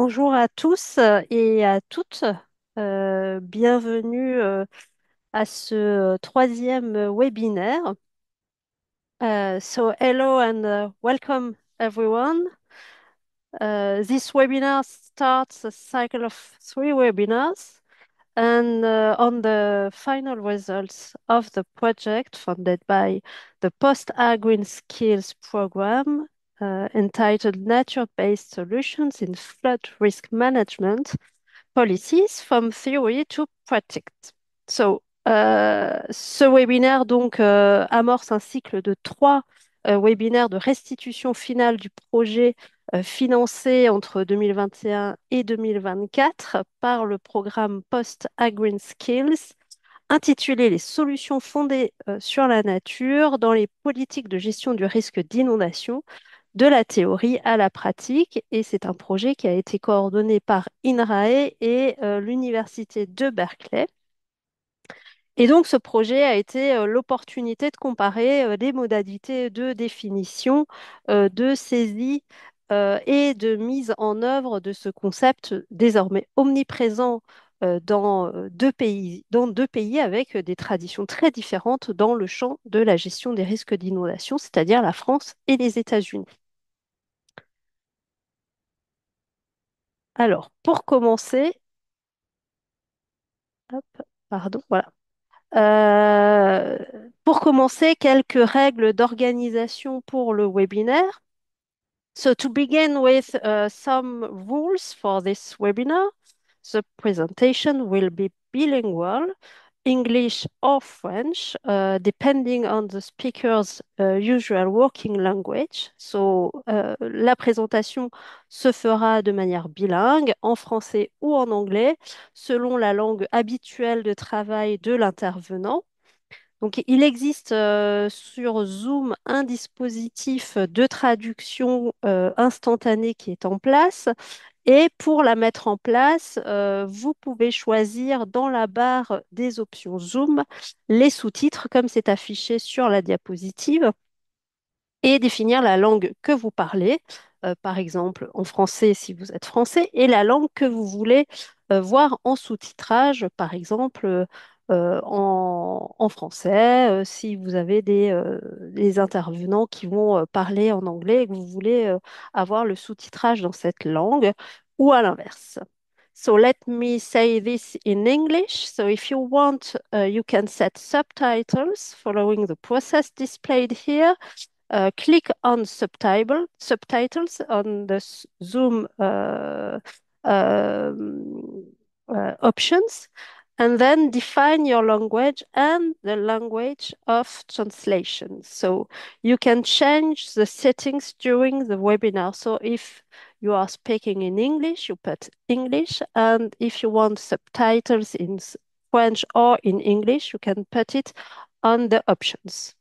Bonjour à tous et à toutes. Bienvenue à ce troisième webinaire. So hello and welcome everyone. This webinar starts a cycle of three webinars and on the final results of the project funded by the Post-Green Skills program entitled Nature-Based Solutions in Flood Risk Management Policies from Theory to Practice. Ce webinaire donc amorce un cycle de trois webinaires de restitution finale du projet financé entre 2021 et 2024 par le programme Post-Green Skills, intitulé Les solutions fondées sur la nature dans les politiques de gestion du risque d'inondation de la théorie à la pratique. Et c'est un projet qui a été coordonné par INRAE et l'Université de Berkeley. Et donc, ce projet a été l'opportunité de comparer des modalités de définition, de saisie et de mise en œuvre de ce concept désormais omniprésent dans deux pays avec des traditions très différentes dans le champ de la gestion des risques d'inondation, c'est-à-dire la France et les États-Unis. Alors, pour commencer, hop, pardon, voilà. Euh, pour commencer, quelques règles d'organisation pour le webinaire. So to begin with some rules for this webinar, the presentation will be bilingual, English or French, depending on the speaker's usual working language. La présentation se fera de manière bilingue, en français ou en anglais, selon la langue habituelle de travail de l'intervenant. Donc, il existe sur Zoom un dispositif de traduction instantanée qui est en place. Et pour la mettre en place, vous pouvez choisir dans la barre des options Zoom les sous-titres comme c'est affiché sur la diapositive et définir la langue que vous parlez, par exemple en français si vous êtes français, et la langue que vous voulez voir en sous-titrage, par exemple en français, si vous avez des intervenants qui vont parler en anglais et que vous voulez avoir le sous-titrage dans cette langue, ou à l'inverse. So let me say this in English. So if you want, you can set subtitles following the process displayed here. Click on subtitles on the Zoom options, and then define your language and the language of translation. So you can change the settings during the webinar. So if you are speaking in English, you put English, and if you want subtitles in French or in English, you can put it on the options.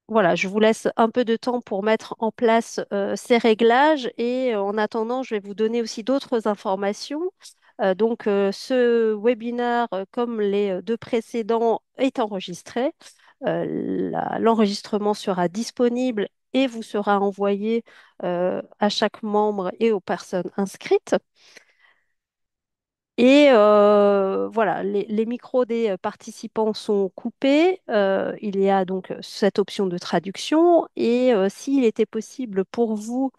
Voilà, je vous laisse un peu de temps pour mettre en place ces réglages et en attendant, je vais vous donner aussi d'autres informations. Ce webinaire, comme les deux précédents, est enregistré. L'enregistrement sera disponible et vous sera envoyé à chaque membre et aux personnes inscrites. Et voilà, les micros des participants sont coupés. Il y a donc cette option de traduction. Et s'il était possible pour vous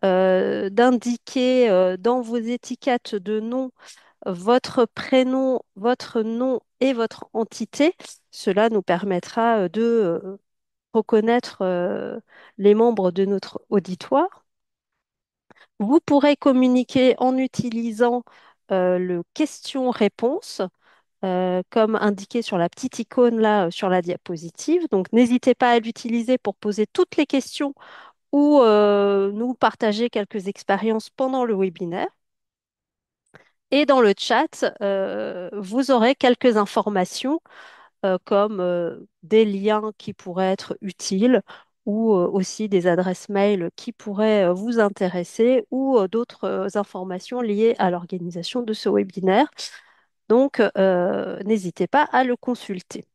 d'indiquer dans vos étiquettes de nom votre prénom, votre nom et votre entité, cela nous permettra de reconnaître les membres de notre auditoire. Vous pourrez communiquer en utilisant le question-réponse comme indiqué sur la petite icône là sur la diapositive. Donc, n'hésitez pas à l'utiliser pour poser toutes les questions ou nous partager quelques expériences pendant le webinaire. Et dans le chat, vous aurez quelques informations comme des liens qui pourraient être utiles ou aussi des adresses mail qui pourraient vous intéresser ou d'autres informations liées à l'organisation de ce webinaire. Donc, n'hésitez pas à le consulter.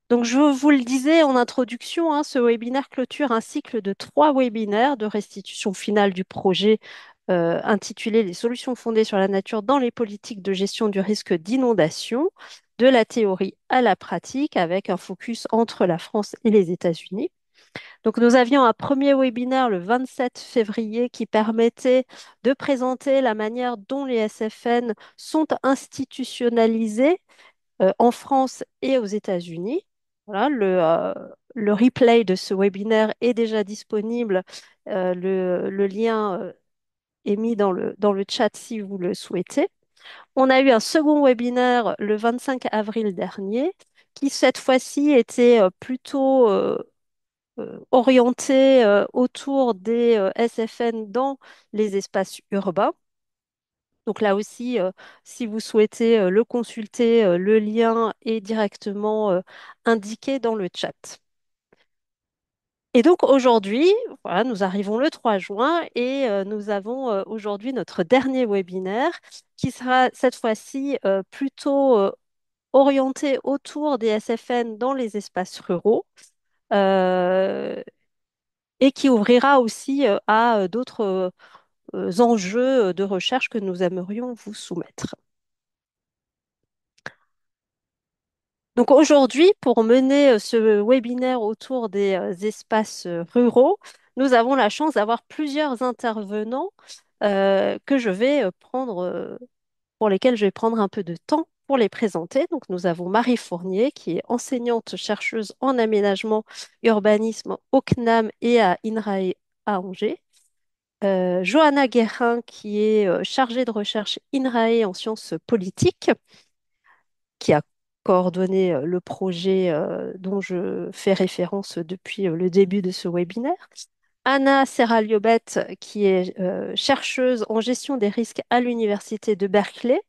Donc, je vous le disais en introduction, hein, ce webinaire clôture un cycle de 3 webinaires de restitution finale du projet intitulé Les solutions fondées sur la nature dans les politiques de gestion du risque d'inondation, de la théorie à la pratique, avec un focus entre la France et les États-Unis. Donc, nous avions un premier webinaire le 27 février qui permettait de présenter la manière dont les SFN sont institutionnalisés en France et aux États-Unis. Voilà, le replay de ce webinaire est déjà disponible. Le lien est mis dans le chat si vous le souhaitez. On a eu un second webinaire le 25 avril dernier qui, cette fois-ci, était plutôt orienté autour des SFN dans les espaces urbains. Donc là aussi, si vous souhaitez le consulter, le lien est directement indiqué dans le chat. Et donc aujourd'hui, voilà, nous arrivons le 3 juin et nous avons aujourd'hui notre dernier webinaire qui sera cette fois-ci plutôt orienté autour des SFN dans les espaces ruraux euh, et qui ouvrira aussi à d'autres enjeux de recherche que nous aimerions vous soumettre. Donc aujourd'hui, pour mener ce webinaire autour des espaces ruraux, nous avons la chance d'avoir plusieurs intervenants que je vais prendre, pour lesquels je vais prendre un peu de temps pour les présenter. Donc nous avons Marie Fournier, qui est enseignante chercheuse en aménagement urbanisme au CNAM et à INRAE à Angers. Johanna Guérin, qui est chargée de recherche INRAE en sciences politiques, qui a coordonné le projet dont je fais référence depuis le début de ce webinaire. Anna Serraliobet, qui est chercheuse en gestion des risques à l'Université de Berkeley,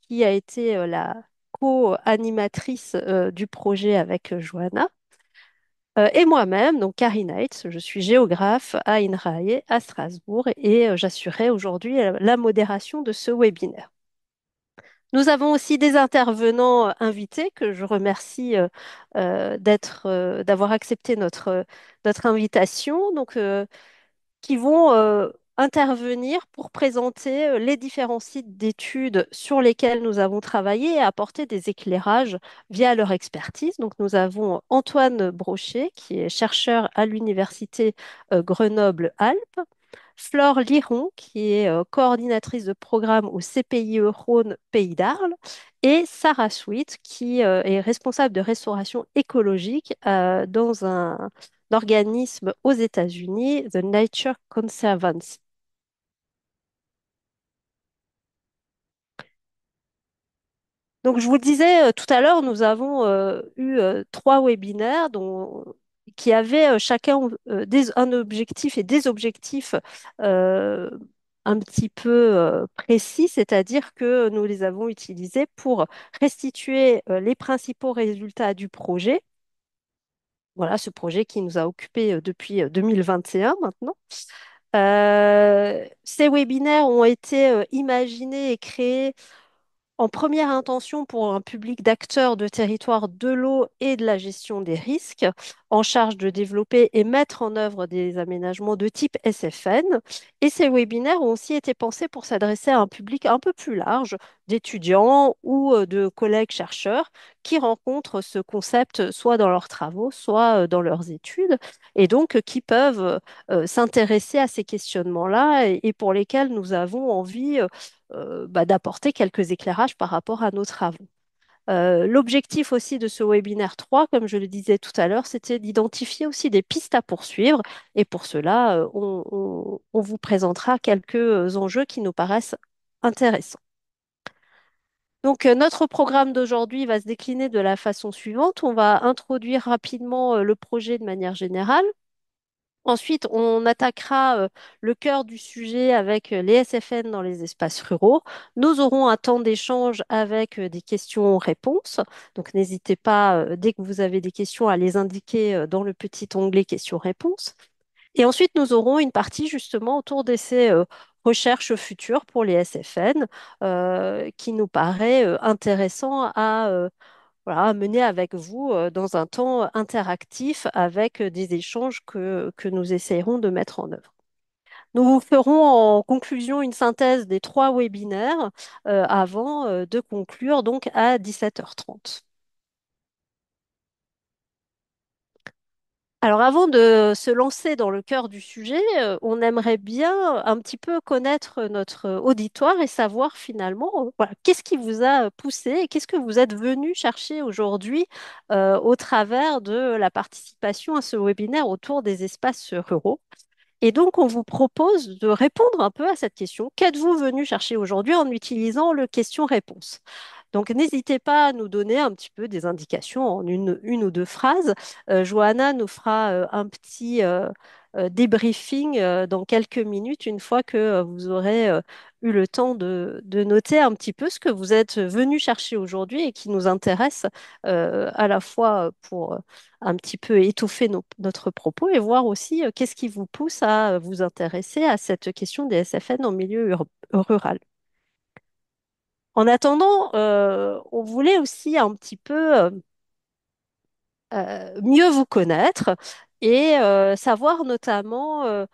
qui a été la co-animatrice du projet avec Johanna. Et moi-même, donc Karine Heitz, je suis géographe à INRAE à Strasbourg et j'assurais aujourd'hui la modération de ce webinaire. Nous avons aussi des intervenants invités que je remercie d'avoir accepté notre invitation, qui vont intervenir pour présenter les différents sites d'études sur lesquels nous avons travaillé et apporter des éclairages via leur expertise. Donc, nous avons Antoine Brochet, qui est chercheur à l'Université Grenoble-Alpes. Flore Liron, qui est coordinatrice de programme au CPIE Rhône Pays d'Arles, et Sarah Sweet, qui est responsable de restauration écologique dans un organisme aux États-Unis, The Nature Conservancy. Donc, je vous le disais tout à l'heure, nous avons eu 3 webinaires qui avaient chacun un objectif et des objectifs euh, un petit peu précis, c'est-à-dire que nous les avons utilisés pour restituer les principaux résultats du projet. Voilà, ce projet qui nous a occupés depuis 2021 maintenant. Ces webinaires ont été imaginés et créés en première intention pour un public d'acteurs de territoire de l'eau et de la gestion des risques, en charge de développer et mettre en œuvre des aménagements de type SFN. Et ces webinaires ont aussi été pensés pour s'adresser à un public un peu plus large, d'étudiants ou de collègues chercheurs qui rencontrent ce concept soit dans leurs travaux, soit dans leurs études, et donc qui peuvent s'intéresser à ces questionnements-là et pour lesquels nous avons envie d'apporter quelques éclairages par rapport à nos travaux. L'objectif aussi de ce webinaire 3, comme je le disais tout à l'heure, c'était d'identifier aussi des pistes à poursuivre. Et pour cela, on vous présentera quelques enjeux qui nous paraissent intéressants. Donc, notre programme d'aujourd'hui va se décliner de la façon suivante. On va introduire rapidement le projet de manière générale. Ensuite, on attaquera le cœur du sujet avec les SFN dans les espaces ruraux. Nous aurons un temps d'échange avec des questions-réponses. Donc, n'hésitez pas, dès que vous avez des questions, à les indiquer dans le petit onglet questions-réponses. Et ensuite, nous aurons une partie justement autour de ces recherches futures pour les SFN qui nous paraît intéressant à voilà, mener avec vous dans un temps interactif avec des échanges que nous essayerons de mettre en œuvre. Nous vous ferons en conclusion une synthèse des trois webinaires avant de conclure donc à 17h30. Alors avant de se lancer dans le cœur du sujet, on aimerait bien un petit peu connaître notre auditoire et savoir finalement, voilà, qu'est-ce qui vous a poussé et qu'est-ce que vous êtes venu chercher aujourd'hui au travers de la participation à ce webinaire autour des espaces ruraux. Et donc, on vous propose de répondre un peu à cette question. Qu'êtes-vous venu chercher aujourd'hui en utilisant le question-réponse? Donc, n'hésitez pas à nous donner un petit peu des indications en une ou deux phrases. Johanna nous fera un petit débriefing dans quelques minutes, une fois que vous aurez eu le temps de noter un petit peu ce que vous êtes venu chercher aujourd'hui et qui nous intéresse à la fois pour un petit peu étoffer notre propos et voir aussi qu'est-ce qui vous pousse à vous intéresser à cette question des SFN en milieu rural. En attendant, on voulait aussi un petit peu mieux vous connaître et savoir notamment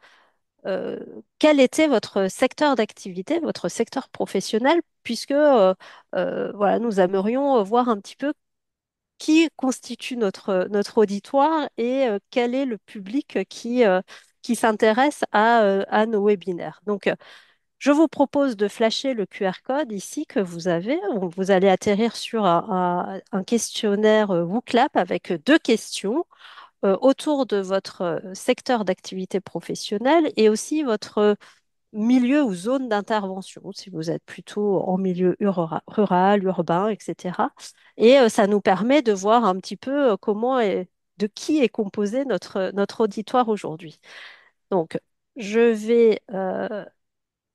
euh, quel était votre secteur d'activité, votre secteur professionnel, puisque voilà, nous aimerions voir un petit peu qui constitue notre auditoire et quel est le public qui s'intéresse à nos webinaires. Donc, je vous propose de flasher le QR code ici que vous avez. Vous allez atterrir sur un questionnaire WooClap avec deux questions autour de votre secteur d'activité professionnelle et aussi votre milieu ou zone d'intervention, si vous êtes plutôt en milieu rural, urbain, etc. Et ça nous permet de voir un petit peu de qui est composé notre auditoire aujourd'hui. Donc, je vais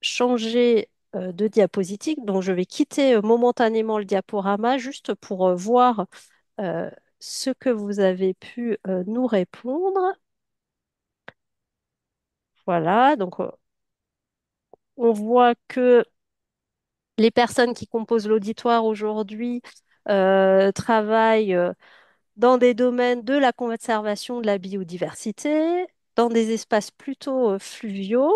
changer de diapositive. Donc, je vais quitter momentanément le diaporama juste pour voir euh, ce que vous avez pu nous répondre. Voilà, donc on voit que les personnes qui composent l'auditoire aujourd'hui travaillent dans des domaines de la conservation de la biodiversité, dans des espaces plutôt fluviaux,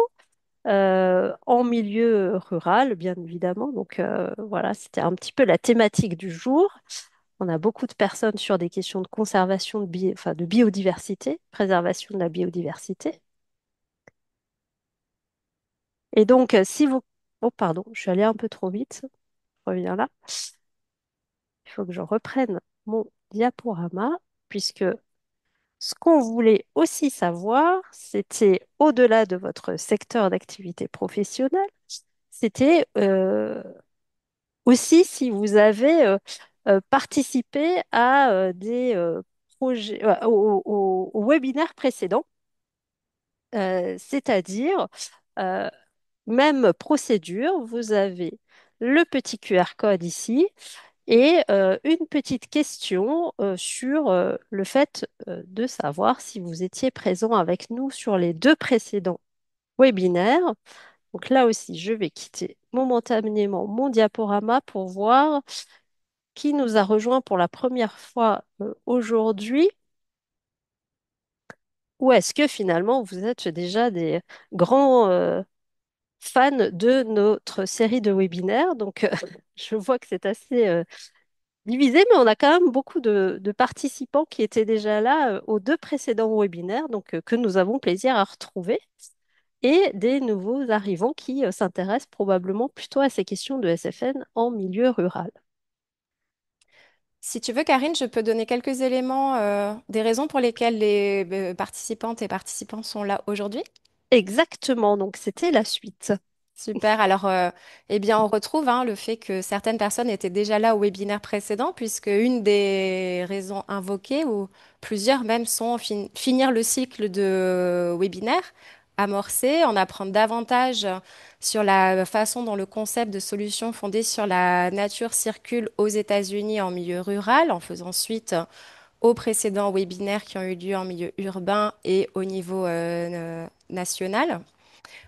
en milieu rural, bien évidemment. Donc voilà, c'était un petit peu la thématique du jour. On a beaucoup de personnes sur des questions de conservation enfin, de biodiversité, préservation de la biodiversité. Et donc, si vous... Oh, pardon, je suis allée un peu trop vite. Je reviens là. Il faut que je reprenne mon diaporama, puisque ce qu'on voulait aussi savoir, c'était au-delà de votre secteur d'activité professionnelle, c'était aussi si vous avez participé à des projets, au webinaire précédent, c'est-à-dire euh, même procédure, vous avez le petit QR code ici et une petite question sur le fait de savoir si vous étiez présent avec nous sur les deux précédents webinaires. Donc là aussi, je vais quitter momentanément mon diaporama pour voir qui nous a rejoint pour la première fois aujourd'hui, ou est-ce que finalement vous êtes déjà des grands fans de notre série de webinaires. Donc, je vois que c'est assez divisé, mais on a quand même beaucoup de participants qui étaient déjà là aux deux précédents webinaires, donc que nous avons plaisir à retrouver, et des nouveaux arrivants qui s'intéressent probablement plutôt à ces questions de SFN en milieu rural. Si tu veux, Karine, je peux donner quelques éléments des raisons pour lesquelles les participantes et participants sont là aujourd'hui. Exactement, donc c'était la suite. Super. Alors, eh bien, on retrouve le fait que certaines personnes étaient déjà là au webinaire précédent, puisque une des raisons invoquées, ou plusieurs même, sont finir le cycle de webinaire, amorcer, en apprendre davantage sur la façon dont le concept de solution fondée sur la nature circule aux États-Unis en milieu rural, en faisant suite aux précédents webinaires qui ont eu lieu en milieu urbain et au niveau national.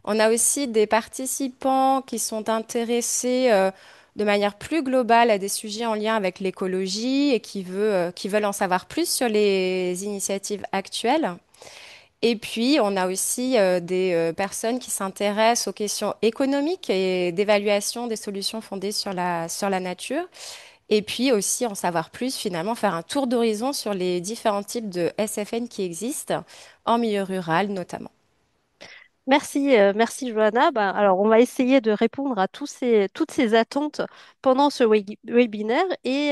On a aussi des participants qui sont intéressés de manière plus globale à des sujets en lien avec l'écologie et qui veulent en savoir plus sur les initiatives actuelles. Et puis, on a aussi des personnes qui s'intéressent aux questions économiques et d'évaluation des solutions fondées sur la nature. Et puis aussi en savoir plus, finalement, faire un tour d'horizon sur les différents types de SFN qui existent, en milieu rural notamment. Merci, merci Johanna. Ben, alors, on va essayer de répondre à toutes ces attentes pendant ce webinaire. Et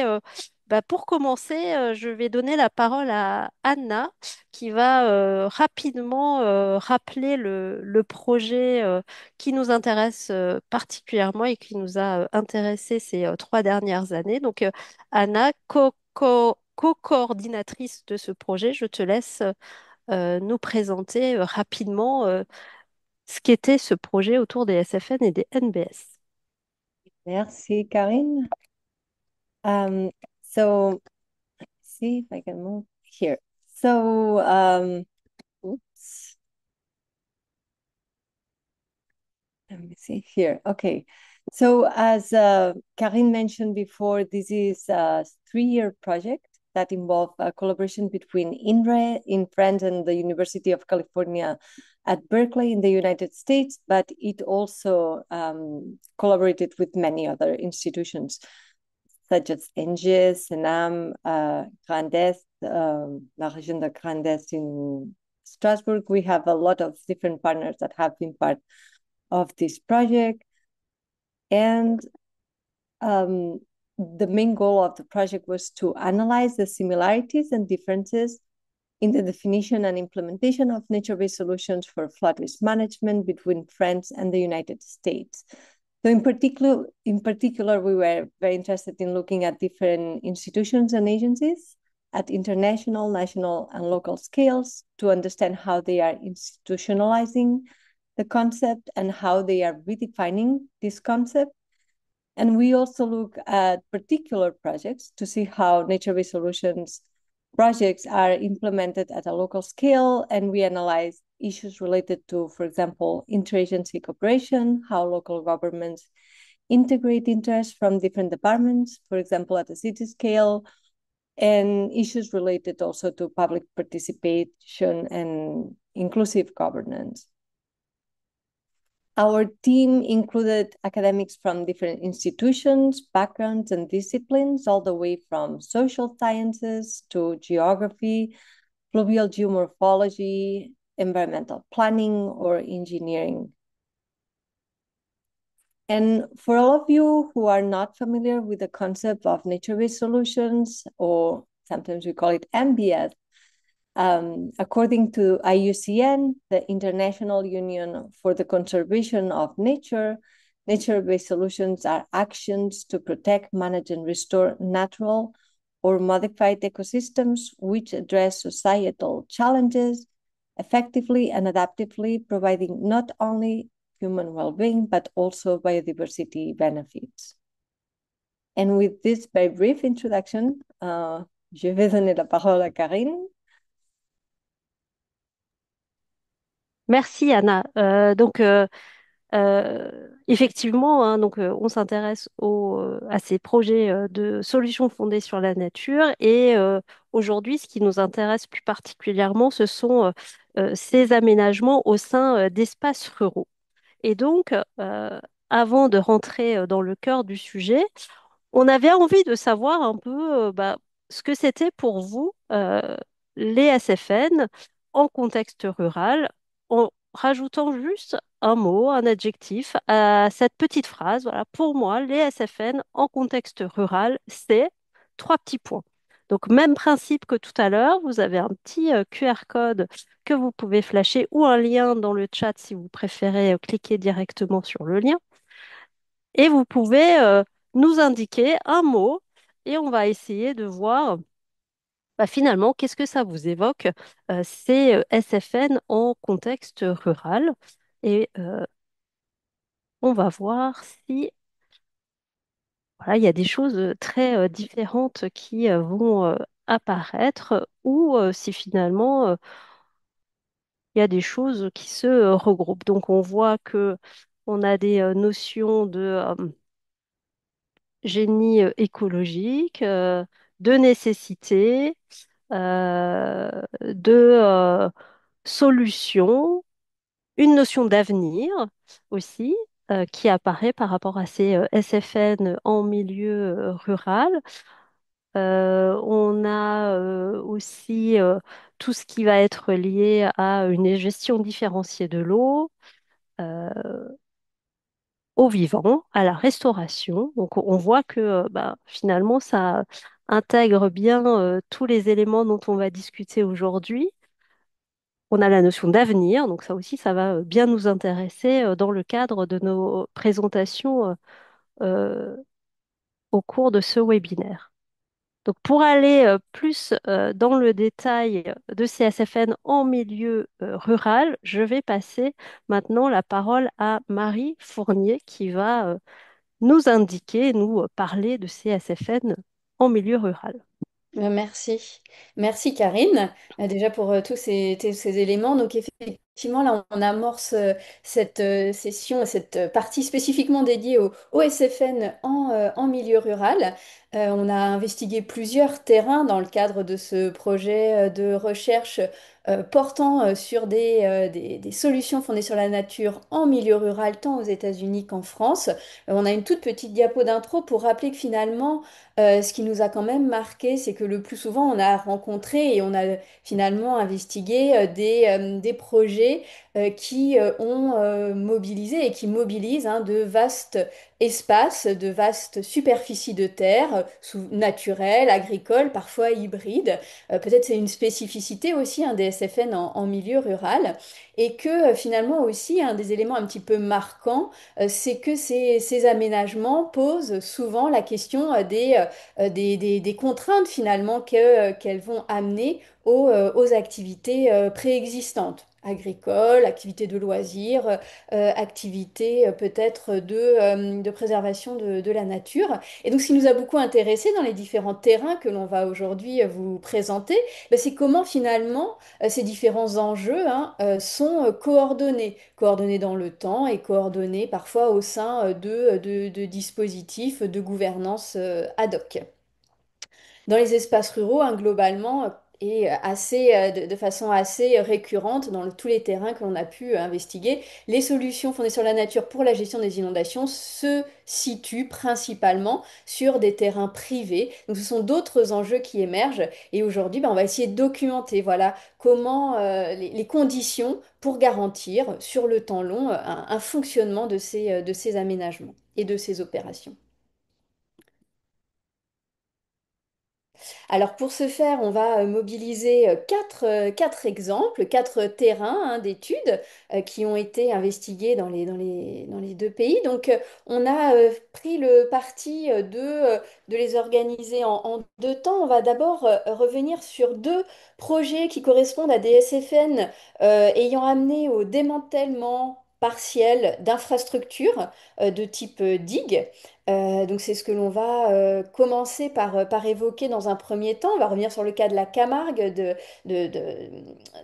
ben, pour commencer, je vais donner la parole à Anna qui va rapidement rappeler le projet qui nous intéresse particulièrement et qui nous a intéressés ces 3 dernières années. Donc, Anna, co-coordinatrice de ce projet, je te laisse nous présenter rapidement ce qu'était ce projet autour des SFN et des NBS. Merci, Karine. Um, so, see if I can move here. So, oops, let me see here. Okay. So, as Karine mentioned before, this is a 3-year project that involved a collaboration between INRE in France and the University of California at Berkeley in the United States, but it also collaborated with many other institutions, such as NGES, SENAM, Grand Est, La Région de Grand Est in Strasbourg. We have a lot of different partners that have been part of this project. And the main goal of the project was to analyze the similarities and differences in the definition and implementation of nature-based solutions for flood risk management between France and the United States. So in particular, we were very interested in looking at different institutions and agencies at international, national, and local scales to understand how they are institutionalizing the concept and how they are redefining this concept. And we also look at particular projects to see how nature-based solutions projects are implemented at a local scale, and we analyze issues related to, for example, interagency cooperation, how local governments integrate interests from different departments, for example, at a city scale, and issues related also to public participation and inclusive governance. Our team included academics from different institutions, backgrounds, and disciplines, all the way from social sciences to geography, fluvial geomorphology, environmental planning, or engineering. And for all of you who are not familiar with the concept of nature-based solutions, or sometimes we call it NBS, according to IUCN, the International Union for the Conservation of Nature, nature-based solutions are actions to protect, manage, and restore natural or modified ecosystems which address societal challenges effectively and adaptively, providing not only human well-being, but also biodiversity benefits. And with this very brief introduction, je vais donner la parole à Karine. Merci Anna. Effectivement, hein, on s'intéresse à ces projets de solutions fondées sur la nature et aujourd'hui, ce qui nous intéresse plus particulièrement, ce sont ces aménagements au sein d'espaces ruraux. Et donc, avant de rentrer dans le cœur du sujet, on avait envie de savoir un peu bah, ce que c'était pour vous les SFN en contexte rural, en rajoutant juste un mot, un adjectif à cette petite phrase. Voilà, pour moi, les SFN en contexte rural, c'est 3 petits points. Donc, même principe que tout à l'heure, vous avez un petit QR code que vous pouvez flasher ou un lien dans le chat si vous préférez cliquer directement sur le lien. Et vous pouvez nous indiquer un mot et on va essayer de voir bah, finalement qu'est-ce que ça vous évoque ces SFN en contexte rural. Et on va voir si voilà, il y a des choses très différentes qui vont apparaître ou si finalement il y a des choses qui se regroupent. Donc on voit que on a des notions de génie écologique, de nécessité, de solution, une notion d'avenir aussi qui apparaît par rapport à ces SFN en milieu rural. On a aussi tout ce qui va être lié à une gestion différenciée de l'eau, euh, au vivant, à la restauration. Donc on voit que bah, finalement ça intègre bien tous les éléments dont on va discuter aujourd'hui. On a la notion d'avenir, donc ça aussi ça va bien nous intéresser dans le cadre de nos présentations euh, au cours de ce webinaire. Donc, pour aller plus dans le détail de CSFN en milieu rural, je vais passer maintenant la parole à Marie Fournier qui va nous indiquer, nous parler de CSFN en milieu rural. Merci. Merci Karine, déjà pour tous ces éléments. Donc effectivement, là, on amorce cette session, cette partie spécifiquement dédiée au SFN en milieu rural. On a investigué plusieurs terrains dans le cadre de ce projet de recherche portant sur des solutions fondées sur la nature en milieu rural, tant aux États-Unis qu'en France. On a une toute petite diapo d'intro pour rappeler que finalement, ce qui nous a quand même marqué, c'est que le plus souvent, on a rencontré et on a finalement investigué des projets qui ont mobilisé et qui mobilisent de vastes espaces, de vastes superficies de terre, naturelles, agricoles, parfois hybrides. Peut-être c'est une spécificité aussi des SFN en milieu rural et que finalement aussi un des éléments un petit peu marquants, c'est que ces aménagements posent souvent la question des contraintes finalement qu'elles vont amener aux activités préexistantes, agricoles, activités de loisirs, activités peut-être de préservation de la nature. Et donc ce qui nous a beaucoup intéressé dans les différents terrains que l'on va aujourd'hui vous présenter, ben, c'est comment finalement ces différents enjeux sont coordonnés dans le temps et coordonnés parfois au sein de dispositifs de gouvernance ad hoc. Dans les espaces ruraux, globalement, et de façon assez récurrente dans tous les terrains que l'on a pu investiguer, les solutions fondées sur la nature pour la gestion des inondations se situent principalement sur des terrains privés. Donc ce sont d'autres enjeux qui émergent et aujourd'hui, ben, on va essayer de documenter voilà, comment les conditions pour garantir sur le temps long un fonctionnement de ces aménagements et de ces opérations. Alors pour ce faire, on va mobiliser quatre exemples, quatre terrains d'études qui ont été investigués dans les deux pays. Donc on a pris le parti de les organiser en deux temps. On va d'abord revenir sur deux projets qui correspondent à des SFN ayant amené au démantèlement partiel d'infrastructures de type digue. Donc c'est ce que l'on va commencer par évoquer dans un premier temps. On va revenir sur le cas de la Camargue,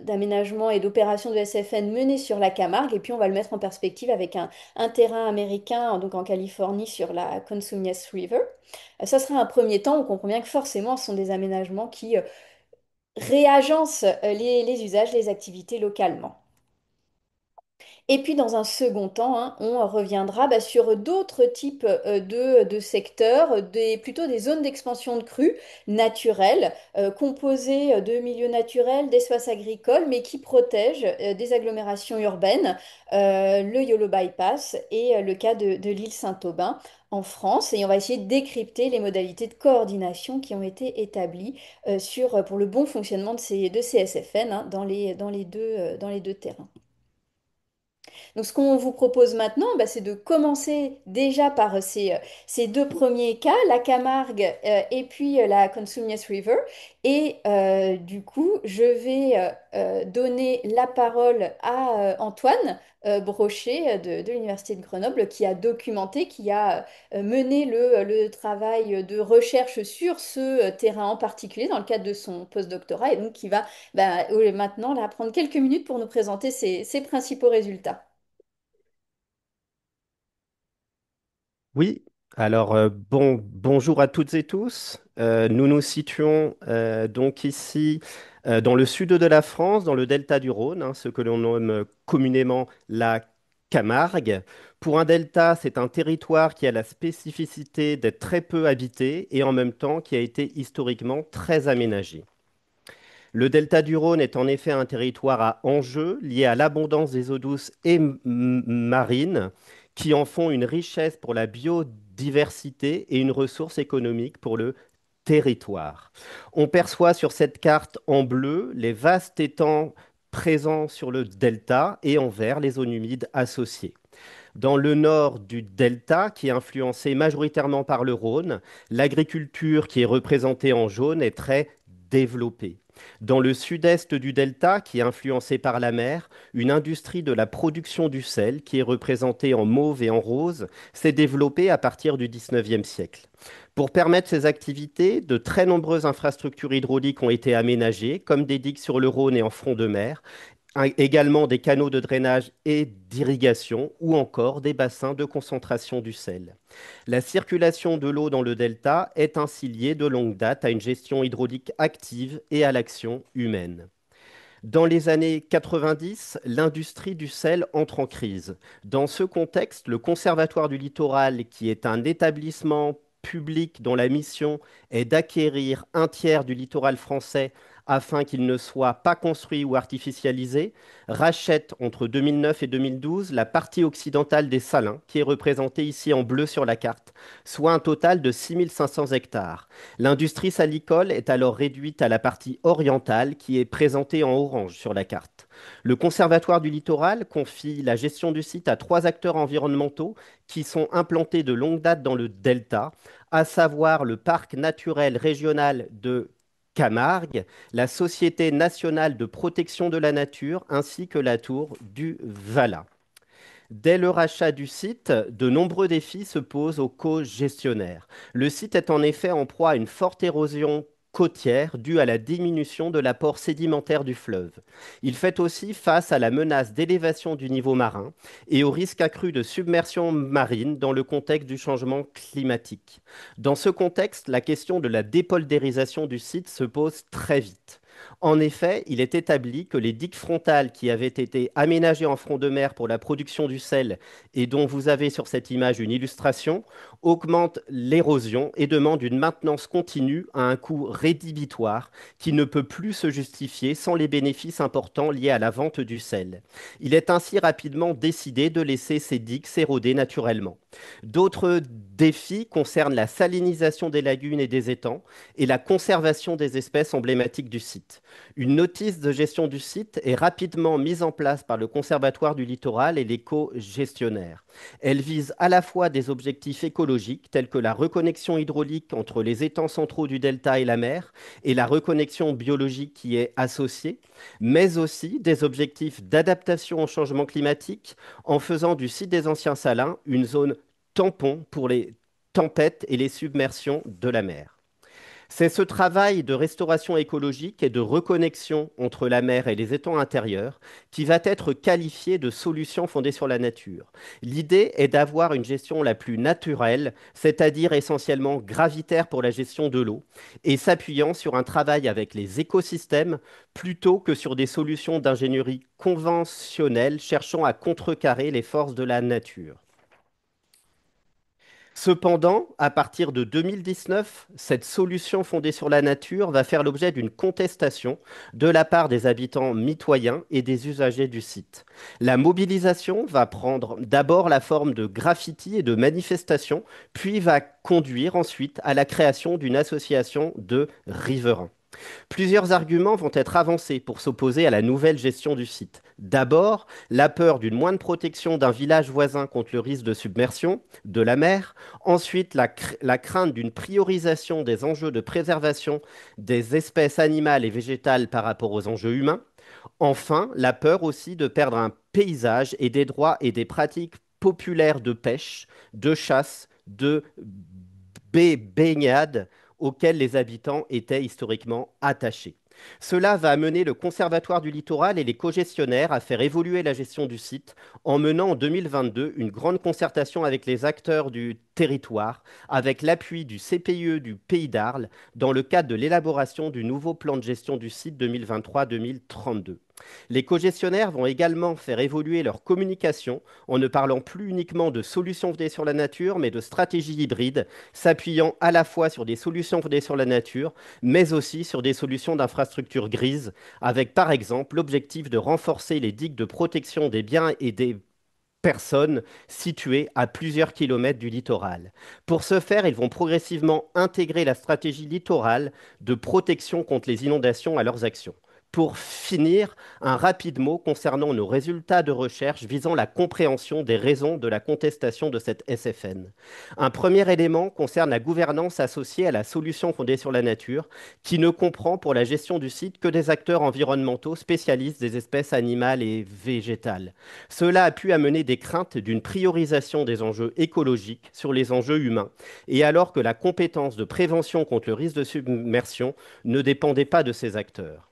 d'aménagement et d'opération de SFN menées sur la Camargue, et puis on va le mettre en perspective avec un terrain américain, donc en Californie, sur la Consumnes River. Ça sera un premier temps, on comprend bien que forcément ce sont des aménagements qui réagencent les usages, les activités localement. Et puis dans un second temps, on reviendra sur d'autres types de secteurs, plutôt des zones d'expansion de crues naturelles, composées de milieux naturels, d'espaces agricoles, mais qui protègent des agglomérations urbaines, le Yolo Bypass et le cas de l'île Saint-Aubin en France. Et on va essayer de décrypter les modalités de coordination qui ont été établies pour le bon fonctionnement de ces SFN dans les deux terrains. Donc, ce qu'on vous propose maintenant, bah, c'est de commencer déjà par ces deux premiers cas, la Camargue et puis la Consumnes River. Et du coup, je vais donner la parole à Antoine Brochet de l'Université de Grenoble qui a documenté, qui a mené le travail de recherche sur ce terrain en particulier dans le cadre de son postdoctorat et donc qui va maintenant là, prendre quelques minutes pour nous présenter ses principaux résultats. Oui, Bonjour à toutes et tous. Nous nous situons donc ici dans le sud de la France, dans le delta du Rhône, hein, ce que l'on nomme communément la Camargue. Pour un delta, c'est un territoire qui a la spécificité d'être très peu habité et en même temps qui a été historiquement très aménagé. Le delta du Rhône est en effet un territoire à enjeux lié à l'abondance des eaux douces et marines qui en font une richesse pour la biodiversité et une ressource économique pour le territoire. On perçoit sur cette carte en bleu les vastes étangs présents sur le delta et en vert les zones humides associées. Dans le nord du delta, qui est influencé majoritairement par le Rhône, l'agriculture qui est représentée en jaune est très développée. Dans le sud-est du delta, qui est influencé par la mer, une industrie de la production du sel, qui est représentée en mauve et en rose, s'est développée à partir du 19e siècle. Pour permettre ces activités, de très nombreuses infrastructures hydrauliques ont été aménagées, comme des digues sur le Rhône et en front de mer, également des canaux de drainage et d'irrigation ou encore des bassins de concentration du sel. La circulation de l'eau dans le delta est ainsi liée de longue date à une gestion hydraulique active et à l'action humaine. Dans les années 90, l'industrie du sel entre en crise. Dans ce contexte, le Conservatoire du littoral, qui est un établissement public dont la mission est d'acquérir un tiers du littoral français afin qu'il ne soit pas construit ou artificialisé, rachète entre 2009 et 2012 la partie occidentale des Salins, qui est représentée ici en bleu sur la carte, soit un total de 6500 hectares. L'industrie salicole est alors réduite à la partie orientale qui est présentée en orange sur la carte. Le Conservatoire du littoral confie la gestion du site à trois acteurs environnementaux qui sont implantés de longue date dans le delta, à savoir le parc naturel régional de Camargue, la Société nationale de protection de la nature ainsi que la tour du Vala. Dès le rachat du site, de nombreux défis se posent aux co-gestionnaires. Le site est en effet en proie à une forte érosion côtière due à la diminution de l'apport sédimentaire du fleuve. Il fait aussi face à la menace d'élévation du niveau marin et au risque accru de submersion marine dans le contexte du changement climatique. Dans ce contexte, la question de la dépoldérisation du site se pose très vite. En effet, il est établi que les digues frontales qui avaient été aménagées en front de mer pour la production du sel et dont vous avez sur cette image une illustration augmentent l'érosion et demandent une maintenance continue à un coût rédhibitoire qui ne peut plus se justifier sans les bénéfices importants liés à la vente du sel. Il est ainsi rapidement décidé de laisser ces digues s'éroder naturellement. D'autres défis concernent la salinisation des lagunes et des étangs et la conservation des espèces emblématiques du site. Une notice de gestion du site est rapidement mise en place par le Conservatoire du littoral et les co-gestionnaires. Elle vise à la fois des objectifs écologiques tels que la reconnexion hydraulique entre les étangs centraux du delta et la mer et la reconnexion biologique qui est associée, mais aussi des objectifs d'adaptation au changement climatique en faisant du site des anciens salins une zone tampon pour les tempêtes et les submersions de la mer. C'est ce travail de restauration écologique et de reconnexion entre la mer et les étangs intérieurs qui va être qualifié de solution fondée sur la nature. L'idée est d'avoir une gestion la plus naturelle, c'est-à-dire essentiellement gravitaire pour la gestion de l'eau, et s'appuyant sur un travail avec les écosystèmes plutôt que sur des solutions d'ingénierie conventionnelles cherchant à contrecarrer les forces de la nature. Cependant, à partir de 2019, cette solution fondée sur la nature va faire l'objet d'une contestation de la part des habitants mitoyens et des usagers du site. La mobilisation va prendre d'abord la forme de graffitis et de manifestations, puis va conduire ensuite à la création d'une association de riverains. Plusieurs arguments vont être avancés pour s'opposer à la nouvelle gestion du site. D'abord, la peur d'une moindre protection d'un village voisin contre le risque de submersion de la mer. Ensuite, la crainte d'une priorisation des enjeux de préservation des espèces animales et végétales par rapport aux enjeux humains. Enfin, la peur aussi de perdre un paysage et des droits et des pratiques populaires de pêche, de chasse, de baignade auxquels les habitants étaient historiquement attachés. Cela va amener le Conservatoire du littoral et les cogestionnaires à faire évoluer la gestion du site en menant en 2022 une grande concertation avec les acteurs du territoire, avec l'appui du CPIE du Pays d'Arles, dans le cadre de l'élaboration du nouveau plan de gestion du site 2023-2032. Les cogestionnaires vont également faire évoluer leur communication en ne parlant plus uniquement de solutions fondées sur la nature, mais de stratégies hybrides, s'appuyant à la fois sur des solutions fondées sur la nature, mais aussi sur des solutions d'infrastructure grises, avec par exemple l'objectif de renforcer les digues de protection des biens et des personnes situées à plusieurs kilomètres du littoral. Pour ce faire, ils vont progressivement intégrer la stratégie littorale de protection contre les inondations à leurs actions. Pour finir, un rapide mot concernant nos résultats de recherche visant la compréhension des raisons de la contestation de cette SFN. Un premier élément concerne la gouvernance associée à la solution fondée sur la nature, qui ne comprend pour la gestion du site que des acteurs environnementaux spécialistes des espèces animales et végétales. Cela a pu amener des craintes d'une priorisation des enjeux écologiques sur les enjeux humains, et alors que la compétence de prévention contre le risque de submersion ne dépendait pas de ces acteurs.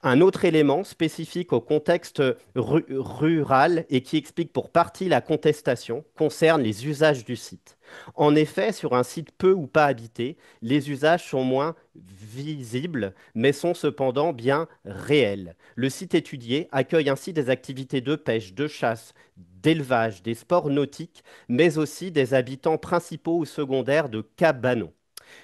Un autre élément spécifique au contexte rural et qui explique pour partie la contestation concerne les usages du site. En effet, sur un site peu ou pas habité, les usages sont moins visibles, mais sont cependant bien réels. Le site étudié accueille ainsi des activités de pêche, de chasse, d'élevage, des sports nautiques, mais aussi des habitants principaux ou secondaires de cabanons.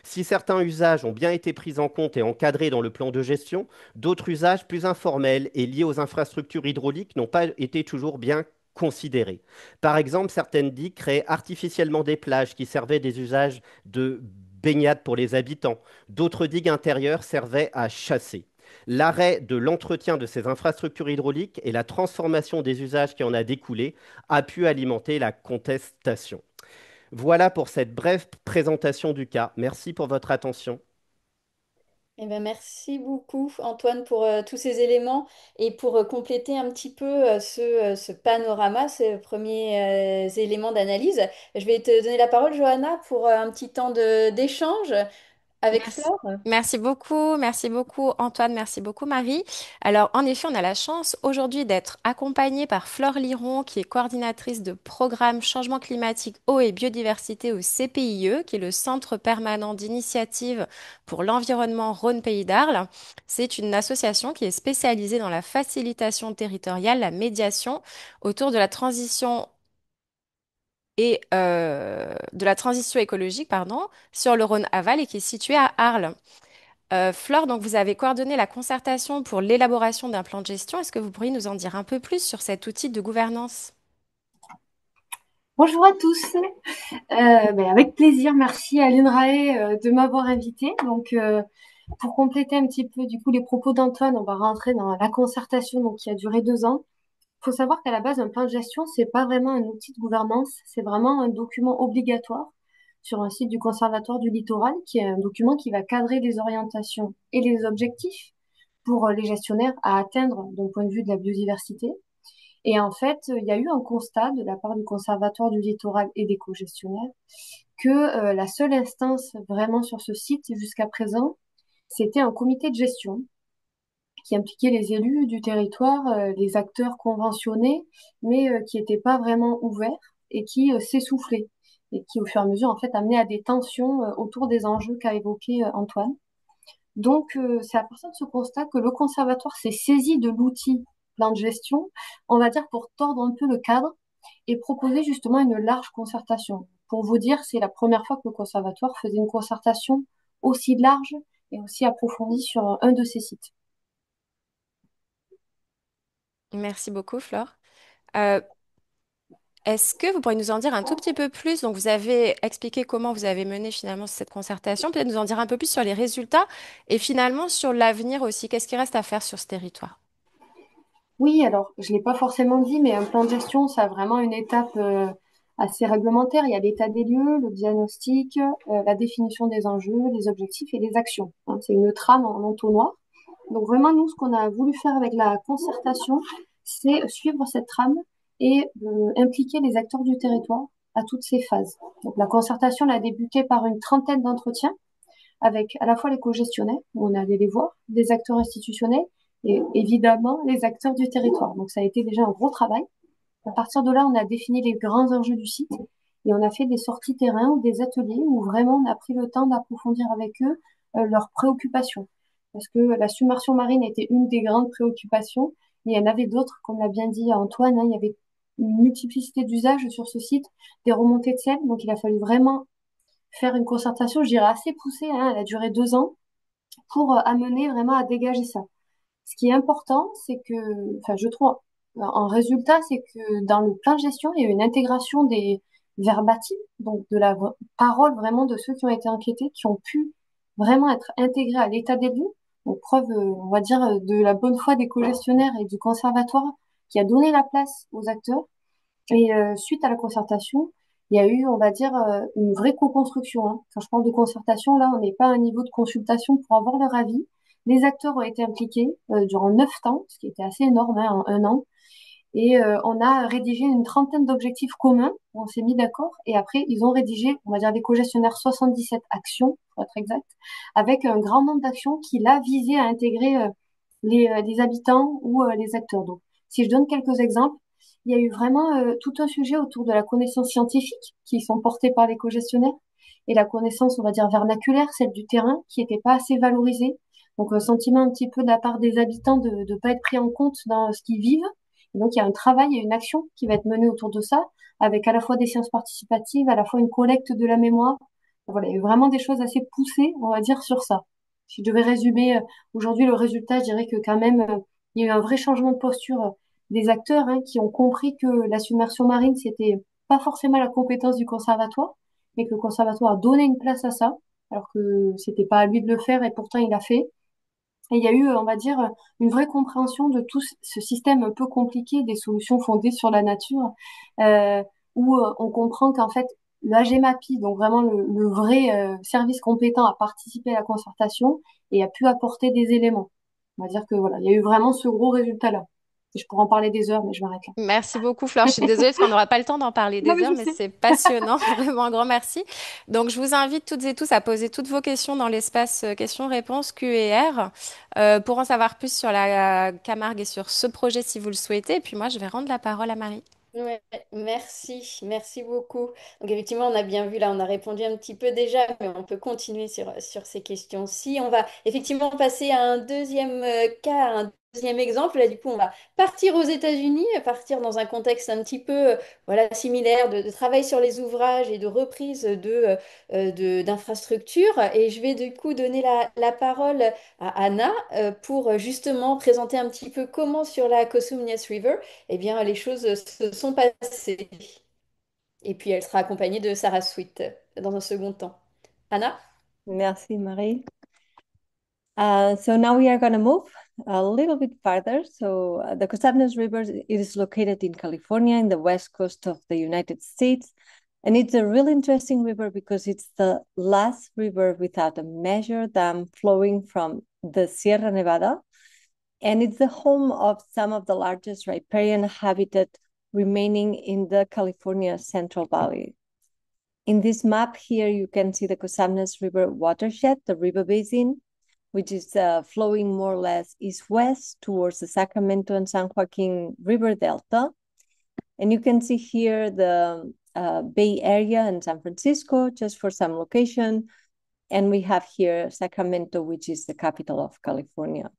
Si certains usages ont bien été pris en compte et encadrés dans le plan de gestion, d'autres usages plus informels et liés aux infrastructures hydrauliques n'ont pas été toujours bien considérés. Par exemple, certaines digues créaient artificiellement des plages qui servaient des usages de baignade pour les habitants. D'autres digues intérieures servaient à chasser. L'arrêt de l'entretien de ces infrastructures hydrauliques et la transformation des usages qui en a découlé a pu alimenter la contestation. Voilà pour cette brève présentation du cas. Merci pour votre attention. Eh ben, merci beaucoup Antoine pour tous ces éléments et pour compléter un petit peu ce panorama, ces premiers éléments d'analyse. Je vais te donner la parole, Johanna, pour un petit temps d'échange avec Merci. Flore. Merci beaucoup Antoine, merci beaucoup Marie. Alors en effet, on a la chance aujourd'hui d'être accompagnée par Flore Liron, qui est coordinatrice de programme changement climatique, eau et biodiversité au CPIE, qui est le Centre permanent d'initiative pour l'environnement Rhône-Pays d'Arles. C'est une association qui est spécialisée dans la facilitation territoriale, la médiation autour de la transition de la transition écologique, pardon, sur le Rhône aval et qui est situé à Arles. Flore, donc vous avez coordonné la concertation pour l'élaboration d'un plan de gestion. Est-ce que vous pourriez nous en dire un peu plus sur cet outil de gouvernance? Bonjour à tous. Avec plaisir, merci à l'INRAE de m'avoir invitée. Pour compléter un petit peu du coup les propos d'Antoine, on va rentrer dans la concertation qui a duré 2 ans. Il faut savoir qu'à la base, un plan de gestion, c'est pas vraiment un outil de gouvernance, c'est vraiment un document obligatoire sur un site du Conservatoire du littoral, qui est un document qui va cadrer les orientations et les objectifs pour les gestionnaires à atteindre d'un point de vue de la biodiversité. Et en fait, il y a eu un constat de la part du Conservatoire du littoral et des co-gestionnaires que la seule instance vraiment sur ce site jusqu'à présent, c'était un comité de gestion qui impliquait les élus du territoire, les acteurs conventionnés, mais qui n'était pas vraiment ouvert et qui s'essoufflait et qui, au fur et à mesure, en fait, amenait à des tensions autour des enjeux qu'a évoqué Antoine. C'est à partir de ce constat que le conservatoire s'est saisi de l'outil plan de gestion, on va dire, pour tordre un peu le cadre et proposer justement une large concertation. Pour vous dire, c'est la première fois que le conservatoire faisait une concertation aussi large et aussi approfondie sur un de ses sites. Merci beaucoup, Flore. Euh, Est-ce que vous pourriez nous en dire un tout petit peu plus? Donc, vous avez expliqué comment vous avez mené finalement cette concertation. Peut-être nous en dire un peu plus sur les résultats et finalement sur l'avenir aussi. Qu'est-ce qui reste à faire sur ce territoire? Oui, alors, je ne l'ai pas forcément dit, mais un plan de gestion, ça a vraiment une étape assez réglementaire. Il y a l'état des lieux, le diagnostic, la définition des enjeux, les objectifs et les actions. Hein, c'est une trame en entonnoir. Donc vraiment, nous, ce qu'on a voulu faire avec la concertation, c'est suivre cette trame et impliquer les acteurs du territoire à toutes ces phases. Donc la concertation elle a débuté par une trentaine d'entretiens avec à la fois les co-gestionnaires, où on allait les voir, des acteurs institutionnels et évidemment les acteurs du territoire. Donc ça a été déjà un gros travail. À partir de là, on a défini les grands enjeux du site et on a fait des sorties terrain ou des ateliers où vraiment on a pris le temps d'approfondir avec eux leurs préoccupations. Parce que la submersion marine était une des grandes préoccupations, mais il y en avait d'autres, comme l'a bien dit Antoine, hein, il y avait une multiplicité d'usages sur ce site, des remontées de sel, donc il a fallu vraiment faire une concertation, je dirais assez poussée, hein, elle a duré 2 ans, pour amener vraiment à dégager ça. Ce qui est important, c'est que, enfin, je trouve, en résultat, c'est que dans le plan de gestion, il y a eu une intégration des verbatim, donc de la parole vraiment de ceux qui ont été enquêtés, qui ont pu vraiment être intégrés à l'état des lieux. Donc, preuve, on va dire, de la bonne foi des co-gestionnaires et du conservatoire qui a donné la place aux acteurs. Et suite à la concertation, il y a eu, on va dire, une vraie co-construction, hein. Quand je parle de concertation, là, on n'est pas à un niveau de consultation pour avoir leur avis. Les acteurs ont été impliqués durant 9 temps, ce qui était assez énorme, hein, en un an. Et on a rédigé une trentaine d'objectifs communs. On s'est mis d'accord. Et après, ils ont rédigé, on va dire, des co-gestionnaires 77 actions, pour être exact, avec un grand nombre d'actions qui, là, visaient à intégrer les habitants ou les acteurs. Donc, si je donne quelques exemples, il y a eu vraiment tout un sujet autour de la connaissance scientifique qui sont portés par les co-gestionnaires et la connaissance, on va dire, vernaculaire, celle du terrain, qui n'était pas assez valorisée. Donc, un sentiment un petit peu de la part des habitants de ne pas être pris en compte dans ce qu'ils vivent. Et donc, il y a un travail et une action qui va être menée autour de ça, avec à la fois des sciences participatives, à la fois une collecte de la mémoire. Voilà, il y a eu vraiment des choses assez poussées, on va dire, sur ça. Si je devais résumer aujourd'hui le résultat, je dirais que quand même, il y a eu un vrai changement de posture des acteurs, hein, qui ont compris que la submersion marine, c'était pas forcément la compétence du conservatoire, mais que le conservatoire a donné une place à ça, alors que c'était pas à lui de le faire et pourtant il l'a fait. Et il y a eu, on va dire, une vraie compréhension de tout ce système un peu compliqué des solutions fondées sur la nature, euh, où on comprend qu'en fait, la GEMAPI, donc vraiment le vrai service compétent, a participé à la concertation et a pu apporter des éléments. On va dire que voilà, il y a eu vraiment ce gros résultat-là. Et je pourrais en parler des heures, mais je m'arrête là. Merci beaucoup, Flore. Je suis désolée parce qu'on n'aura pas le temps d'en parler Non, des mais heures, je mais sais. c'est passionnant. Vraiment un grand merci. Donc, je vous invite toutes et tous à poser toutes vos questions dans l'espace questions-réponses Q&R pour en savoir plus sur la Camargue et sur ce projet si vous le souhaitez. Et puis moi, je vais rendre la parole à Marie. Ouais, merci beaucoup. Donc effectivement, on a bien vu là, on a répondu un petit peu déjà, mais on peut continuer sur ces questions-ci. On va effectivement passer à un deuxième cas, un deuxième exemple. Là, du coup, on va partir aux États-Unis, partir dans un contexte un petit peu voilà, similaire de travail sur les ouvrages et de reprise d'infrastructures. Et je vais du coup donner la parole à Anna pour justement présenter un petit peu comment sur la Cosumnes River eh bien, les choses se sont passées. Et puis, elle sera accompagnée de Sarah Sweet dans un second temps. Anna? Merci, Marie. So now we are going to move a little bit farther. So the Cosumnes River, it is located in California, in the west coast of the United States. And it's a really interesting river because it's the last river without a major dam flowing from the Sierra Nevada. And it's the home of some of the largest riparian habitat remaining in the California Central Valley. In this map here, you can see the Cosumnes River watershed, the river basin, which is flowing more or less east-west towards the Sacramento and San Joaquin River Delta. And you can see here the Bay Area and San Francisco, just for some location. And we have here Sacramento, which is the capital of California.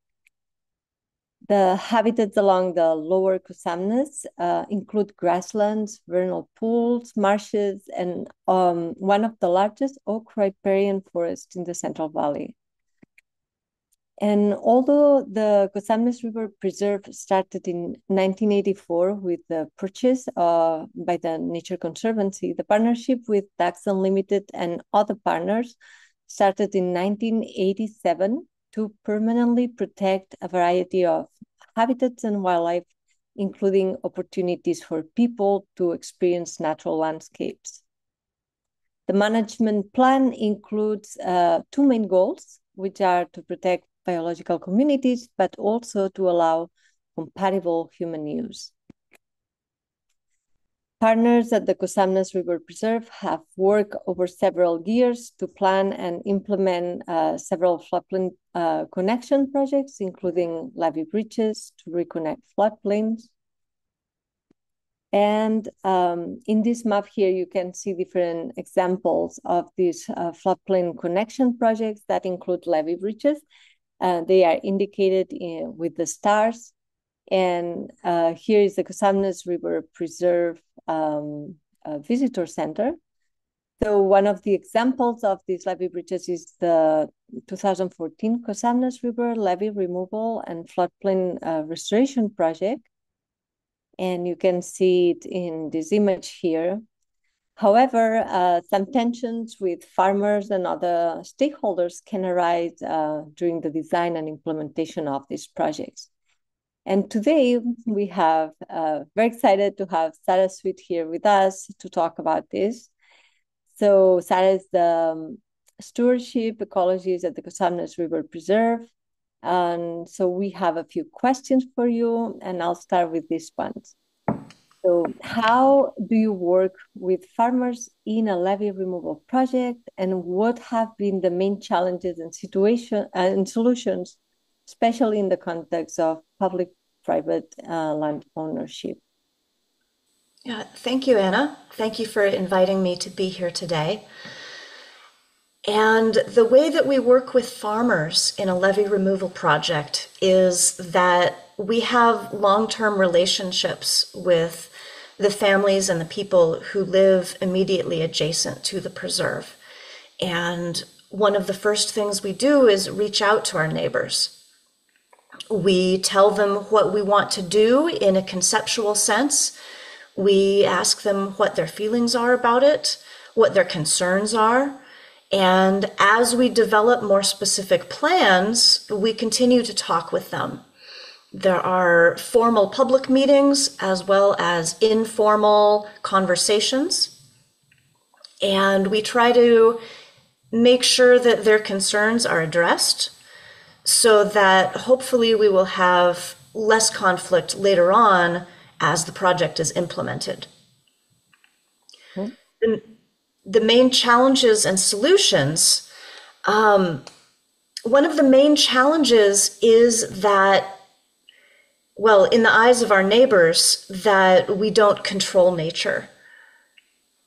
The habitats along the lower Cosumnes include grasslands, vernal pools, marshes, and one of the largest oak riparian forests in the Central Valley. And although the Cosumnes River Preserve started in 1984 with the purchase by the Nature Conservancy, the partnership with Ducks Unlimited and other partners started in 1987 to permanently protect a variety of habitats and wildlife, including opportunities for people to experience natural landscapes. The management plan includes two main goals, which are to protect biological communities, but also to allow compatible human use. Partners at the Cosamnas River Preserve have worked over several years to plan and implement several floodplain connection projects, including levee bridges to reconnect floodplains. And in this map here, you can see different examples of these floodplain connection projects that include levee bridges. They are indicated with the stars. And here is the Cosamnas River Preserve Visitor Center. So one of the examples of these levee bridges is the 2014 Cosamnas River Levee Removal and Floodplain Restoration Project. And you can see it in this image here. However, some tensions with farmers and other stakeholders can arise during the design and implementation of these projects. And today we have very excited to have Sarah Sweet here with us to talk about this. So Sarah is the stewardship ecologist at the Cosamnas River Preserve. And so we have a few questions for you, and I'll start with this one. So how do you work with farmers in a levee removal project, and what have been the main challenges and solutions, especially in the context of public-private land ownership? Yeah, thank you, Anna. Thank you for inviting me to be here today. And the way that we work with farmers in a levee removal project is that we have long-term relationships with the families and the people who live immediately adjacent to the preserve. And one of the first things we do is reach out to our neighbors. We tell them what we want to do in a conceptual sense. We ask them what their feelings are about it, what their concerns are. And as we develop more specific plans, we continue to talk with them. There are formal public meetings as well as informal conversations. And we try to make sure that their concerns are addressed so that hopefully we will have less conflict later on as the project is implemented. The main challenges and solutions, one of the main challenges is that, well, in the eyes of our neighbors, that we don't control nature.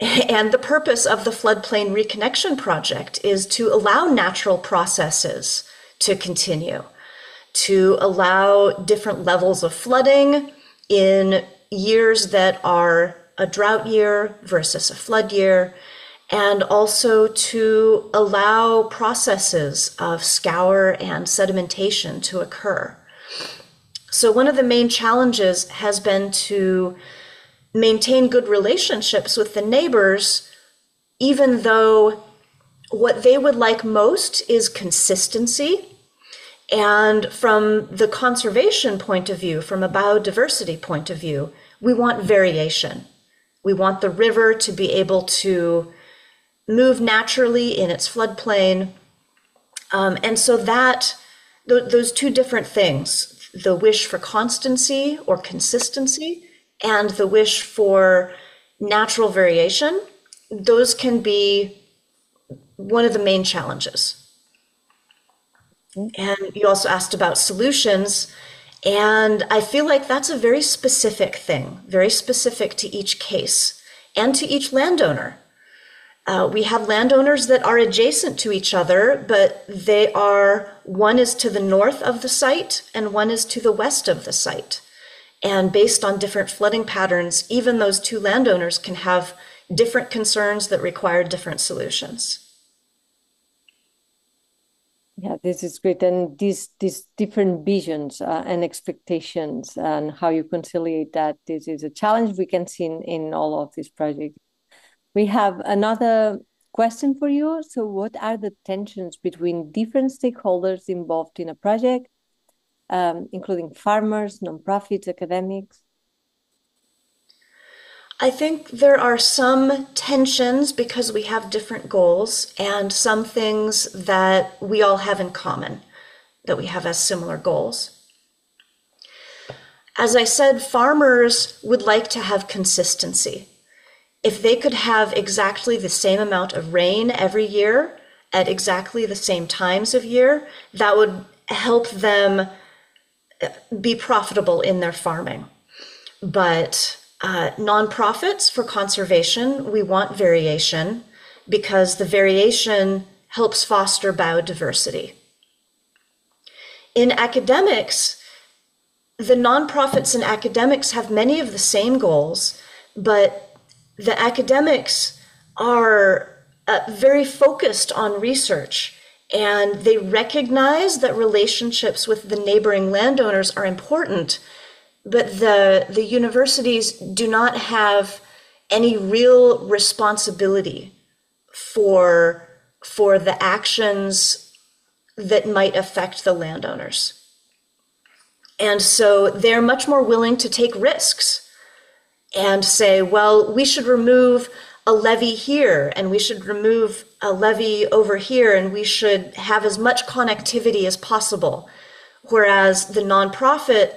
And the purpose of the Floodplain Reconnection Project is to allow natural processes to continue, to allow different levels of flooding in years that are a drought year versus a flood year, and also to allow processes of scour and sedimentation to occur. So one of the main challenges has been to maintain good relationships with the neighbors, even though what they would like most is consistency. And from the conservation point of view, from a biodiversity point of view, we want variation. We want the river to be able to move naturally in its floodplain. And so that those two different things, the wish for constancy or consistency and the wish for natural variation, those can be one of the main challenges. And you also asked about solutions, and I feel like that's a very specific thing, very specific to each case and to each landowner. We have landowners that are adjacent to each other, but one is to the north of the site and one is to the west of the site. And based on different flooding patterns, even those two landowners can have different concerns that require different solutions. Yeah, this is great. And these different visions and expectations and how you conciliate that, this is a challenge we can see in all of these projects. We have another question for you. So what are the tensions between different stakeholders involved in a project, including farmers, nonprofits, academics? I think there are some tensions because we have different goals and some things that we all have in common, that we have as similar goals. As I said, farmers would like to have consistency. If they could have exactly the same amount of rain every year at exactly the same times of year, that would help them be profitable in their farming. But nonprofits for conservation, we want variation because the variation helps foster biodiversity. In academics, the nonprofits and academics have many of the same goals, but the academics are very focused on research, and they recognize that relationships with the neighboring landowners are important, but the universities do not have any real responsibility for the actions that might affect the landowners. And so they're much more willing to take risks and say, well, we should remove a levee here, and we should remove a levee over here, and we should have as much connectivity as possible. Whereas the nonprofit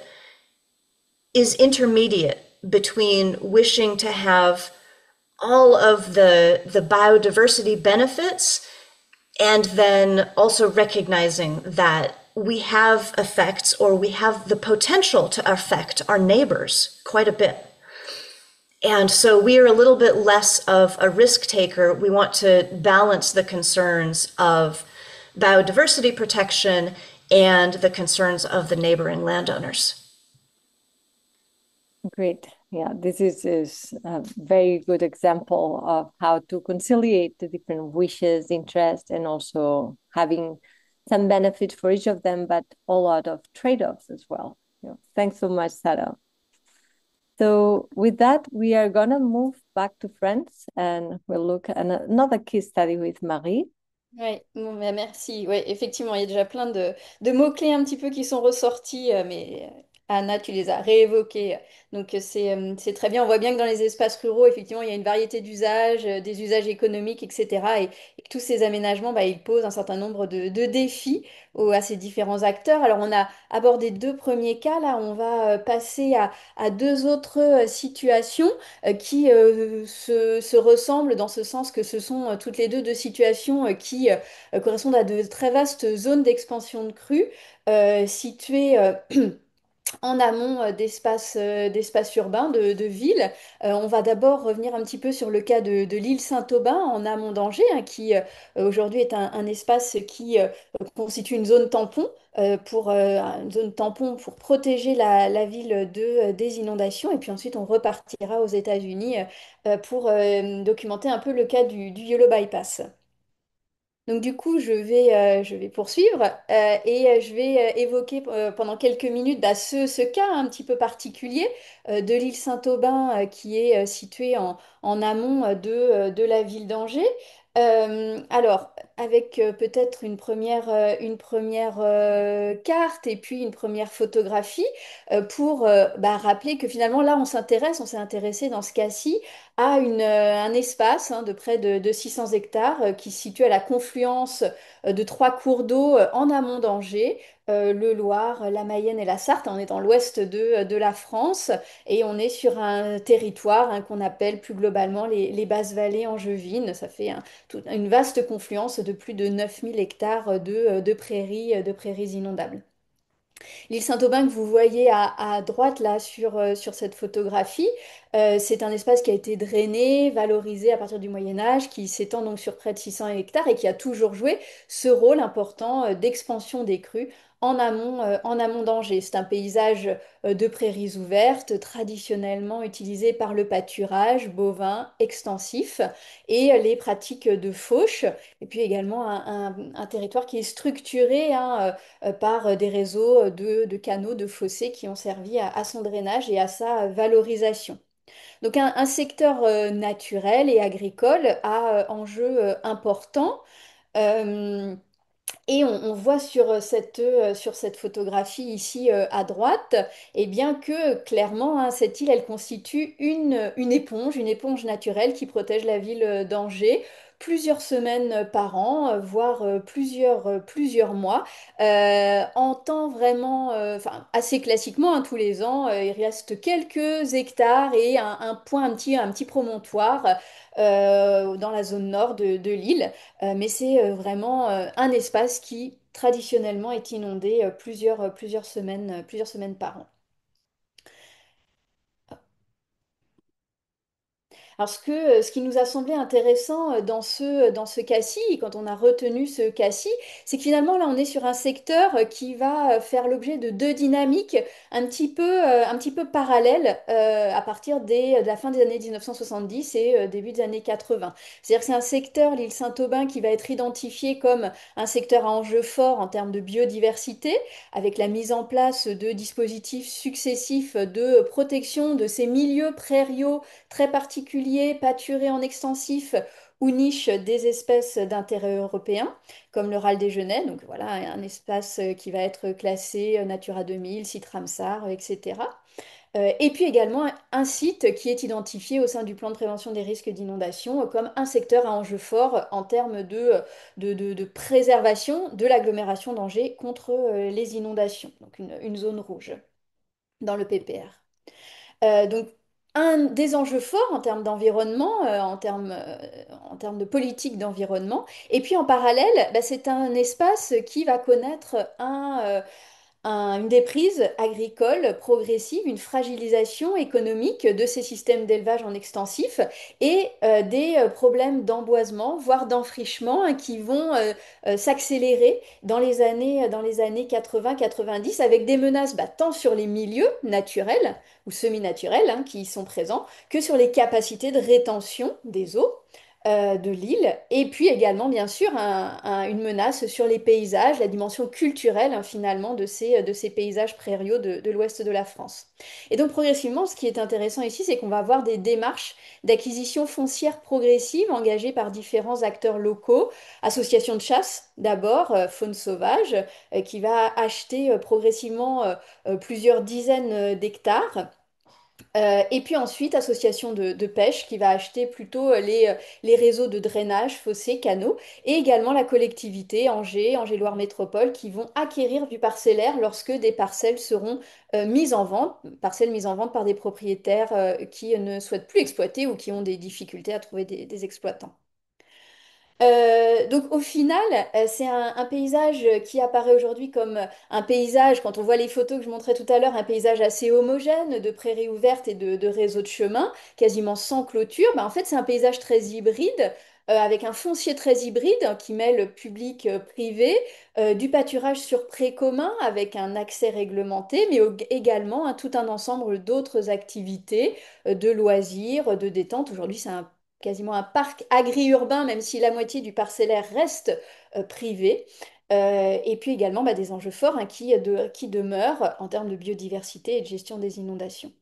is intermediate between wishing to have all of the biodiversity benefits and then also recognizing that we have effects, or we have the potential to affect our neighbors quite a bit. And so we are a little bit less of a risk taker. We want to balance the concerns of biodiversity protection and the concerns of the neighboring landowners. Great. Yeah, this is a very good example of how to conciliate the different wishes, interests, and also having some benefit for each of them, but a lot of trade-offs as well. Thanks so much, Sarah. So with that, we are going to move back to France and we'll look at another case study with Marie. Oui, bon, bah, merci. Ouais, effectivement, il y a déjà plein de mots-clés un petit peu qui sont ressortis, mais Anna, tu les as réévoqués. Donc, c'est très bien. On voit bien que dans les espaces ruraux, effectivement, il y a une variété d'usages, des usages économiques, etc. Et que tous ces aménagements, bah, ils posent un certain nombre de défis à ces différents acteurs. Alors, on a abordé deux premiers cas. Là, on va passer à deux autres situations qui se ressemblent dans ce sens que ce sont toutes les deux situations qui correspondent à de très vastes zones d'expansion de crues situées en amont d'espaces urbains, de villes. On va d'abord revenir un petit peu sur le cas de l'île Saint-Aubin en amont d'Angers, hein, qui aujourd'hui est un espace qui constitue une zone tampon. Une zone tampon pour protéger la ville des inondations. Et puis ensuite, on repartira aux États-Unis pour documenter un peu le cas du Yellow Bypass. Donc du coup, je vais poursuivre et je vais évoquer pendant quelques minutes bah, ce cas un petit peu particulier de l'île Saint-Aubin qui est située en amont de la ville d'Angers. Alors, avec peut-être une première carte et puis une première photographie pour bah, rappeler que finalement là, on s'est intéressé dans ce cas-ci à un espace hein, de près de 600 hectares qui se situe à la confluence de trois cours d'eau en amont d'Angers, le Loire, la Mayenne et la Sarthe. On est dans l'ouest de la France et on est sur un territoire hein, qu'on appelle plus globalement les basses vallées angevines. Ça fait une vaste confluence de plus de 9000 hectares de prairies inondables. L'île Saint-Aubin que vous voyez à droite là sur cette photographie, c'est un espace qui a été drainé, valorisé à partir du Moyen Âge, qui s'étend donc sur près de 600 hectares et qui a toujours joué ce rôle important d'expansion des crues en amont d'Angers. C'est un paysage de prairies ouvertes, traditionnellement utilisé par le pâturage bovin extensif et les pratiques de fauche, et puis également un territoire qui est structuré hein, par des réseaux de canaux, de fossés qui ont servi à son drainage et à sa valorisation. Donc un secteur naturel et agricole à enjeux importants. Euh, et on voit sur cette photographie ici à droite, et bien que clairement hein, cette île elle constitue une éponge naturelle qui protège la ville d'Angers plusieurs semaines par an, voire plusieurs mois, en temps vraiment, enfin, assez classiquement, hein, tous les ans, il reste quelques hectares et un point, un petit promontoire dans la zone nord de l'île. Mais c'est vraiment un espace qui traditionnellement est inondé plusieurs semaines par an. Alors, ce qui nous a semblé intéressant dans ce cas-ci, quand on a retenu ce cas-ci, c'est que finalement, là, on est sur un secteur qui va faire l'objet de deux dynamiques un petit peu parallèles à partir de la fin des années 1970 et début des années 80. C'est-à-dire que c'est un secteur, l'île Saint-Aubin, qui va être identifié comme un secteur à enjeu fort en termes de biodiversité, avec la mise en place de dispositifs successifs de protection de ces milieux prairiaux très particuliers, pâturés en extensif ou niches des espèces d'intérêt européen, comme le râle des Genêts. Donc voilà, un espace qui va être classé Natura 2000, site Ramsar, etc. Et puis également un site qui est identifié au sein du plan de prévention des risques d'inondation comme un secteur à enjeu fort en termes de préservation de l'agglomération d'Angers contre les inondations, donc une zone rouge dans le PPR. Donc, un des enjeux forts en termes d'environnement, en termes de politique d'environnement. Et puis en parallèle, bah, c'est un espace qui va connaître une déprise agricole progressive, une fragilisation économique de ces systèmes d'élevage en extensif et des problèmes d'emboisement, voire d'enfrichement hein, qui vont s'accélérer dans les années 80-90 avec des menaces bah, tant sur les milieux naturels ou semi-naturels hein, qui y sont présents que sur les capacités de rétention des eaux de l'île, et puis également, bien sûr, une menace sur les paysages, la dimension culturelle, hein, finalement, de ces paysages prairiaux de l'ouest de la France. Et donc, progressivement, ce qui est intéressant ici, c'est qu'on va avoir des démarches d'acquisition foncière progressive engagées par différents acteurs locaux, associations de chasse, d'abord, faune sauvage, qui va acheter progressivement plusieurs dizaines d'hectares et puis ensuite, association de pêche qui va acheter plutôt les réseaux de drainage, fossés, canaux, et également la collectivité Angers-Loire Métropole, qui vont acquérir du parcellaire lorsque des parcelles seront parcelles mises en vente par des propriétaires qui ne souhaitent plus exploiter ou qui ont des difficultés à trouver des exploitants. Donc au final, c'est un paysage qui apparaît aujourd'hui comme un paysage, quand on voit les photos que je montrais tout à l'heure, un paysage assez homogène de prairies ouvertes et de réseaux de chemins, quasiment sans clôture. Bah, en fait, c'est un paysage très hybride, avec un foncier très hybride hein, qui mêle public-privé, du pâturage sur pré commun avec un accès réglementé, mais également hein, tout un ensemble d'autres activités de loisirs, de détente. Aujourd'hui, c'est quasiment un parc agri-urbain, même si la moitié du parcellaire reste privé. Et puis également bah, des enjeux forts hein, qui demeurent en termes de biodiversité et de gestion des inondations.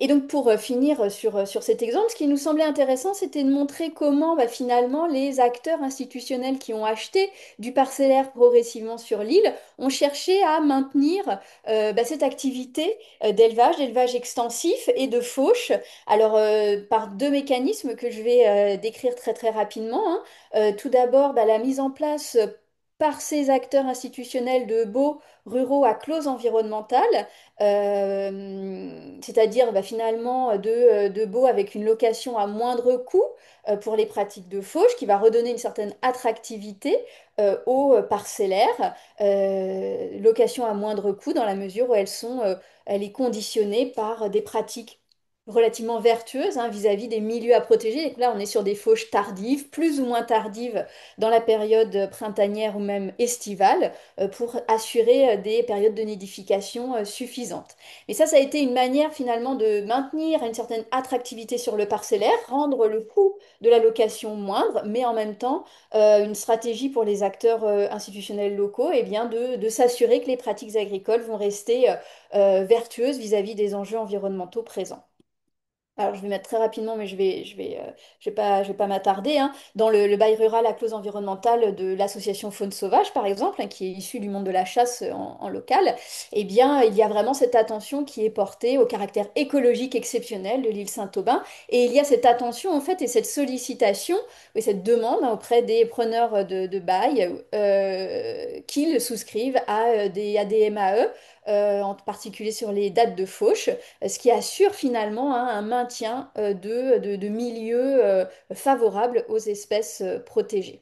Et donc pour finir sur cet exemple, ce qui nous semblait intéressant, c'était de montrer comment bah, finalement les acteurs institutionnels qui ont acheté du parcellaire progressivement sur l'île ont cherché à maintenir bah, cette activité d'élevage extensif et de fauche. Alors par deux mécanismes que je vais décrire très très rapidement. Hein. Tout d'abord, bah, la mise en place par ces acteurs institutionnels de baux ruraux à clause environnementale c'est-à-dire bah, finalement de baux avec une location à moindre coût pour les pratiques de fauche, qui va redonner une certaine attractivité aux parcellaires, location à moindre coût dans la mesure où elle est conditionnée par des pratiques relativement vertueuses hein, vis-à-vis des milieux à protéger. Et que là, on est sur des fauches tardives, plus ou moins tardives dans la période printanière ou même estivale pour assurer des périodes de nidification suffisantes. Mais ça a été une manière finalement de maintenir une certaine attractivité sur le parcellaire, rendre le coût de la location moindre, mais en même temps une stratégie pour les acteurs institutionnels locaux et bien de s'assurer que les pratiques agricoles vont rester vertueuses vis-à-vis des enjeux environnementaux présents. Alors, je vais mettre très rapidement, mais je vais pas m'attarder, hein. Dans le bail rural, la clause environnementale de l'association Faune Sauvage, par exemple, hein, qui est issue du monde de la chasse en local, eh bien, il y a vraiment cette attention qui est portée au caractère écologique exceptionnel de l'île Saint-Aubin. Et il y a cette attention, en fait, et cette sollicitation, et cette demande, hein, auprès des preneurs de bail qu'ils souscrivent à des MAE, en particulier sur les dates de fauche, ce qui assure finalement, hein, un maintien de milieux favorables aux espèces protégées.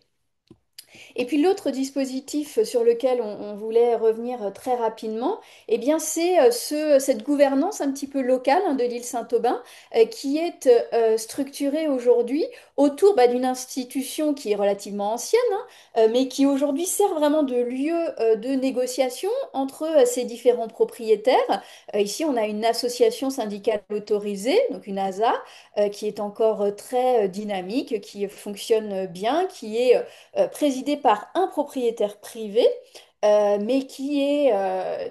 Et puis l'autre dispositif sur lequel on voulait revenir très rapidement, eh bien c'est cette gouvernance un petit peu locale, hein, de l'île Saint-Aubin, qui est structurée aujourd'hui autour, bah, d'une institution qui est relativement ancienne, hein, mais qui aujourd'hui sert vraiment de lieu de négociation entre ces différents propriétaires. Ici, on a une association syndicale autorisée, donc une ASA, qui est encore très dynamique, qui fonctionne bien, qui est présidé par un propriétaire privé, mais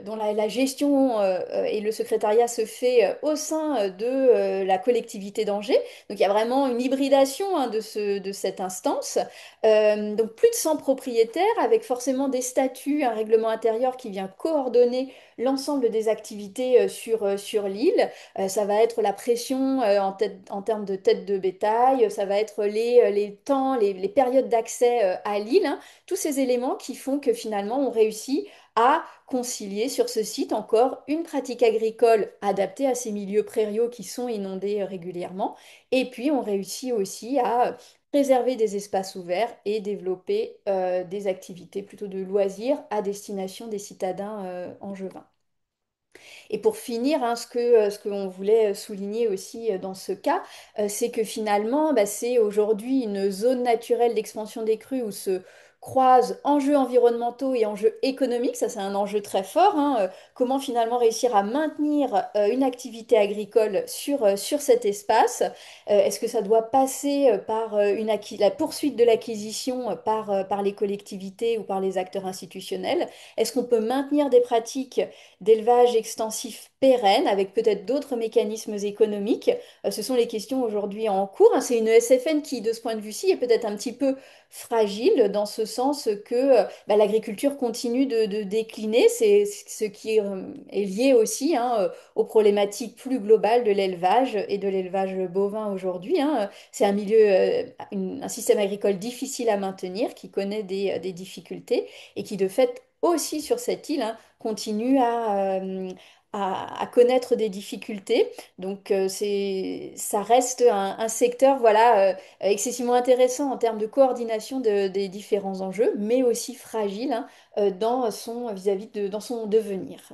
dont la gestion et le secrétariat se fait au sein de la collectivité d'Angers. Donc il y a vraiment une hybridation, hein, de cette instance. Donc plus de 100 propriétaires avec forcément des statuts, un règlement intérieur qui vient coordonner l'ensemble des activités sur l'île. Ça va être la pression en termes de tête de bétail, ça va être les temps, les périodes d'accès à l'île, hein. Tous ces éléments qui font que finalement on réussit à concilier sur ce site encore une pratique agricole adaptée à ces milieux prairiaux qui sont inondés régulièrement. Et puis on réussit aussi à préserver des espaces ouverts et développer des activités plutôt de loisirs à destination des citadins angevins. Et pour finir, hein, ce que on voulait souligner aussi dans ce cas, c'est que finalement, bah, c'est aujourd'hui une zone naturelle d'expansion des crues où se croisent enjeux environnementaux et enjeux économiques. Ça, c'est un enjeu très fort, hein. Comment finalement réussir à maintenir une activité agricole sur cet espace? Est-ce que ça doit passer par la poursuite de l'acquisition par les collectivités ou par les acteurs institutionnels? Est-ce qu'on peut maintenir des pratiques d'élevage extensif pérenne avec peut-être d'autres mécanismes économiques? Ce sont les questions aujourd'hui en cours, hein. C'est une ESFN qui, de ce point de vue-ci, est peut-être un petit peu fragile dans ce sens que bah, l'agriculture continue de décliner. C'est ce qui est lié aussi, hein, aux problématiques plus globales de l'élevage et de l'élevage bovin aujourd'hui, hein. C'est un milieu, un système agricole difficile à maintenir, qui connaît des difficultés et qui, de fait, aussi sur cette île, hein, continue à connaître des difficultés. Donc, ça reste un secteur, voilà, excessivement intéressant en termes de coordination des différents enjeux, mais aussi fragile, hein, dans son devenir.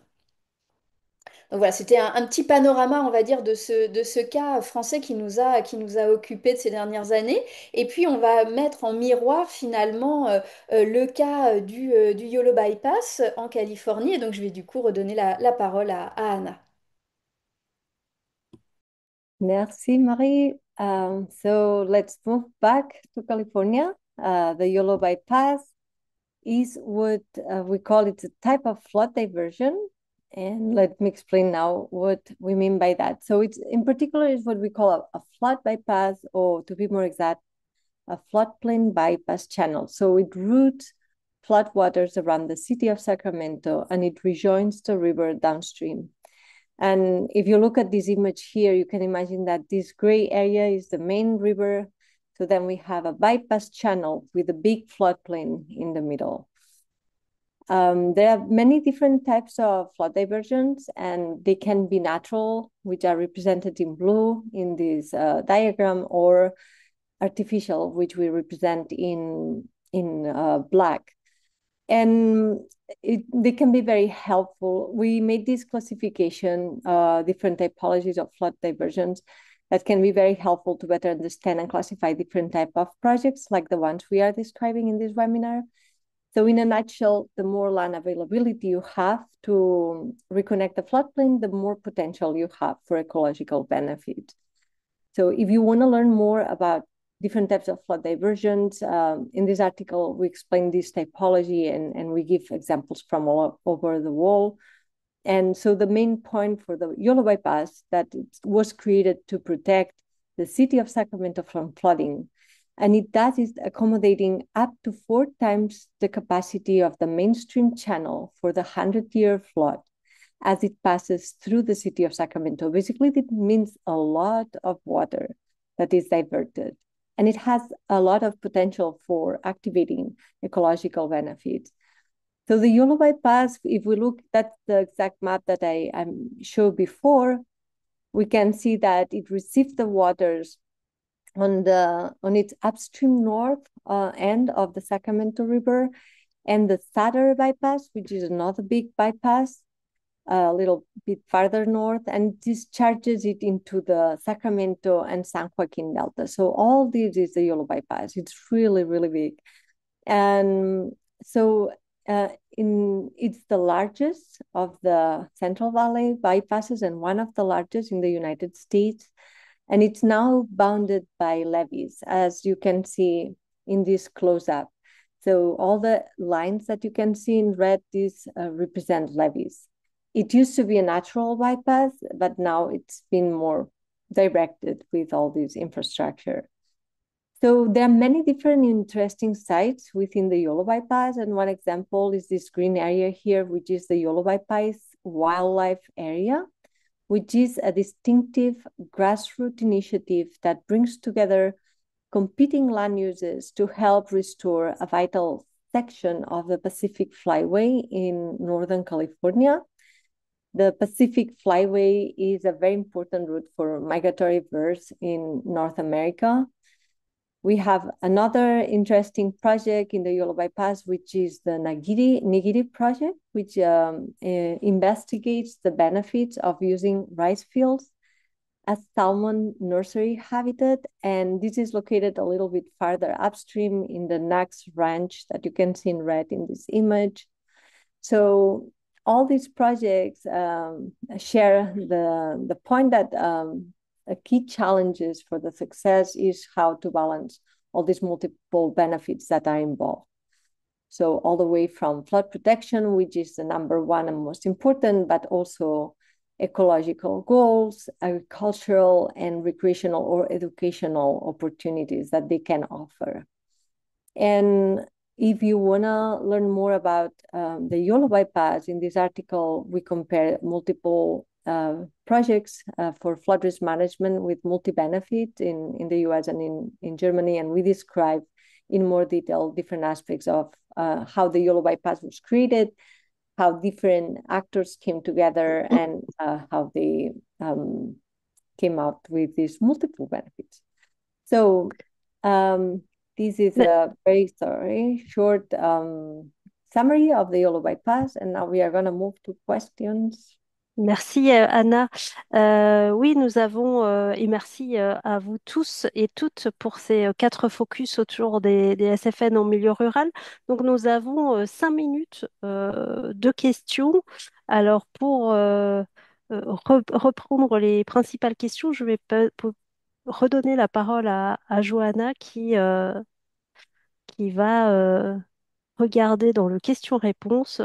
Donc voilà, c'était un petit panorama, on va dire, de ce cas français qui nous a occupés de ces dernières années. Et puis, on va mettre en miroir finalement le cas du YOLO Bypass en Californie. Et donc, je vais du coup redonner la parole à Anna. Merci, Marie. So let's move back to California. The YOLO bypass is what we call it a type of flood diversion. And let me explain now what we mean by that. So it's in particular is what we call a flood bypass, or to be more exact, a floodplain bypass channel. So it routes floodwaters around the city of Sacramento and it rejoins the river downstream. And if you look at this image here, you can imagine that this gray area is the main river. So then we have a bypass channel with a big floodplain in the middle. There are many different types of flood diversions, and they can be natural, which are represented in blue in this diagram, or artificial, which we represent in black. And they can be very helpful. We made this classification, different typologies of flood diversions that can be very helpful to better understand and classify different type of projects like the ones we are describing in this webinar. So in a nutshell, the more land availability you have to reconnect the floodplain, the more potential you have for ecological benefit. So if you want to learn more about different types of flood diversions, in this article, we explain this typology and we give examples from all over the world. And so the main point for the Yolo bypass that it was created to protect the city of Sacramento from flooding. And it does is accommodating up to 4 times the capacity of the mainstream channel for the 100-year flood as it passes through the city of Sacramento. Basically, it means a lot of water that is diverted. And it has a lot of potential for activating ecological benefits. So the Yolo bypass, if we look at the exact map that I showed before, we can see that it receives the waters on its upstream north end of the Sacramento River, and the Sutter bypass, which is another big bypass, a little bit farther north, and discharges it into the Sacramento and San Joaquin Delta. So all this is the Yolo bypass. It's really, really big. And so it's the largest of the Central Valley bypasses and one of the largest in the United States. And it's now bounded by levees, as you can see in this close-up. So all the lines that you can see in red, these represent levees. It used to be a natural bypass, but now it's been more directed with all this infrastructure. So there are many different interesting sites within the Yolo bypass. And one example is this green area here, which is the Yolo bypass wildlife area, which is a distinctive grassroots initiative that brings together competing land uses to help restore a vital section of the Pacific Flyway in Northern California. The Pacific Flyway is a very important route for migratory birds in North America. We have another interesting project in the Yolo bypass, which is the Nagiri project, which investigates the benefits of using rice fields as salmon nursery habitat. And this is located a little bit farther upstream in the Nax Ranch that you can see in red in this image. So all these projects share the point that a key challenges for the success is how to balance all these multiple benefits that are involved. So all the way from flood protection, which is the number one and most important, but also ecological goals, agricultural and recreational or educational opportunities that they can offer. And if you want to learn more about the Yolo bypass, in this article, we compare multiple projects for flood risk management with multi-benefit in the US and in Germany. And we describe in more detail different aspects of how the Yolo bypass was created, how different actors came together, and how they came out with these multiple benefits. So this is a very short summary of the Yolo bypass. And now we are going to move to questions. Merci Anna. Oui, nous avons, et merci à vous tous et toutes pour ces 4 focus autour des SFN en milieu rural. Donc nous avons 5 minutes de questions. Alors pour reprendre les principales questions, je vais redonner la parole à Johanna qui va regarder dans le question-réponse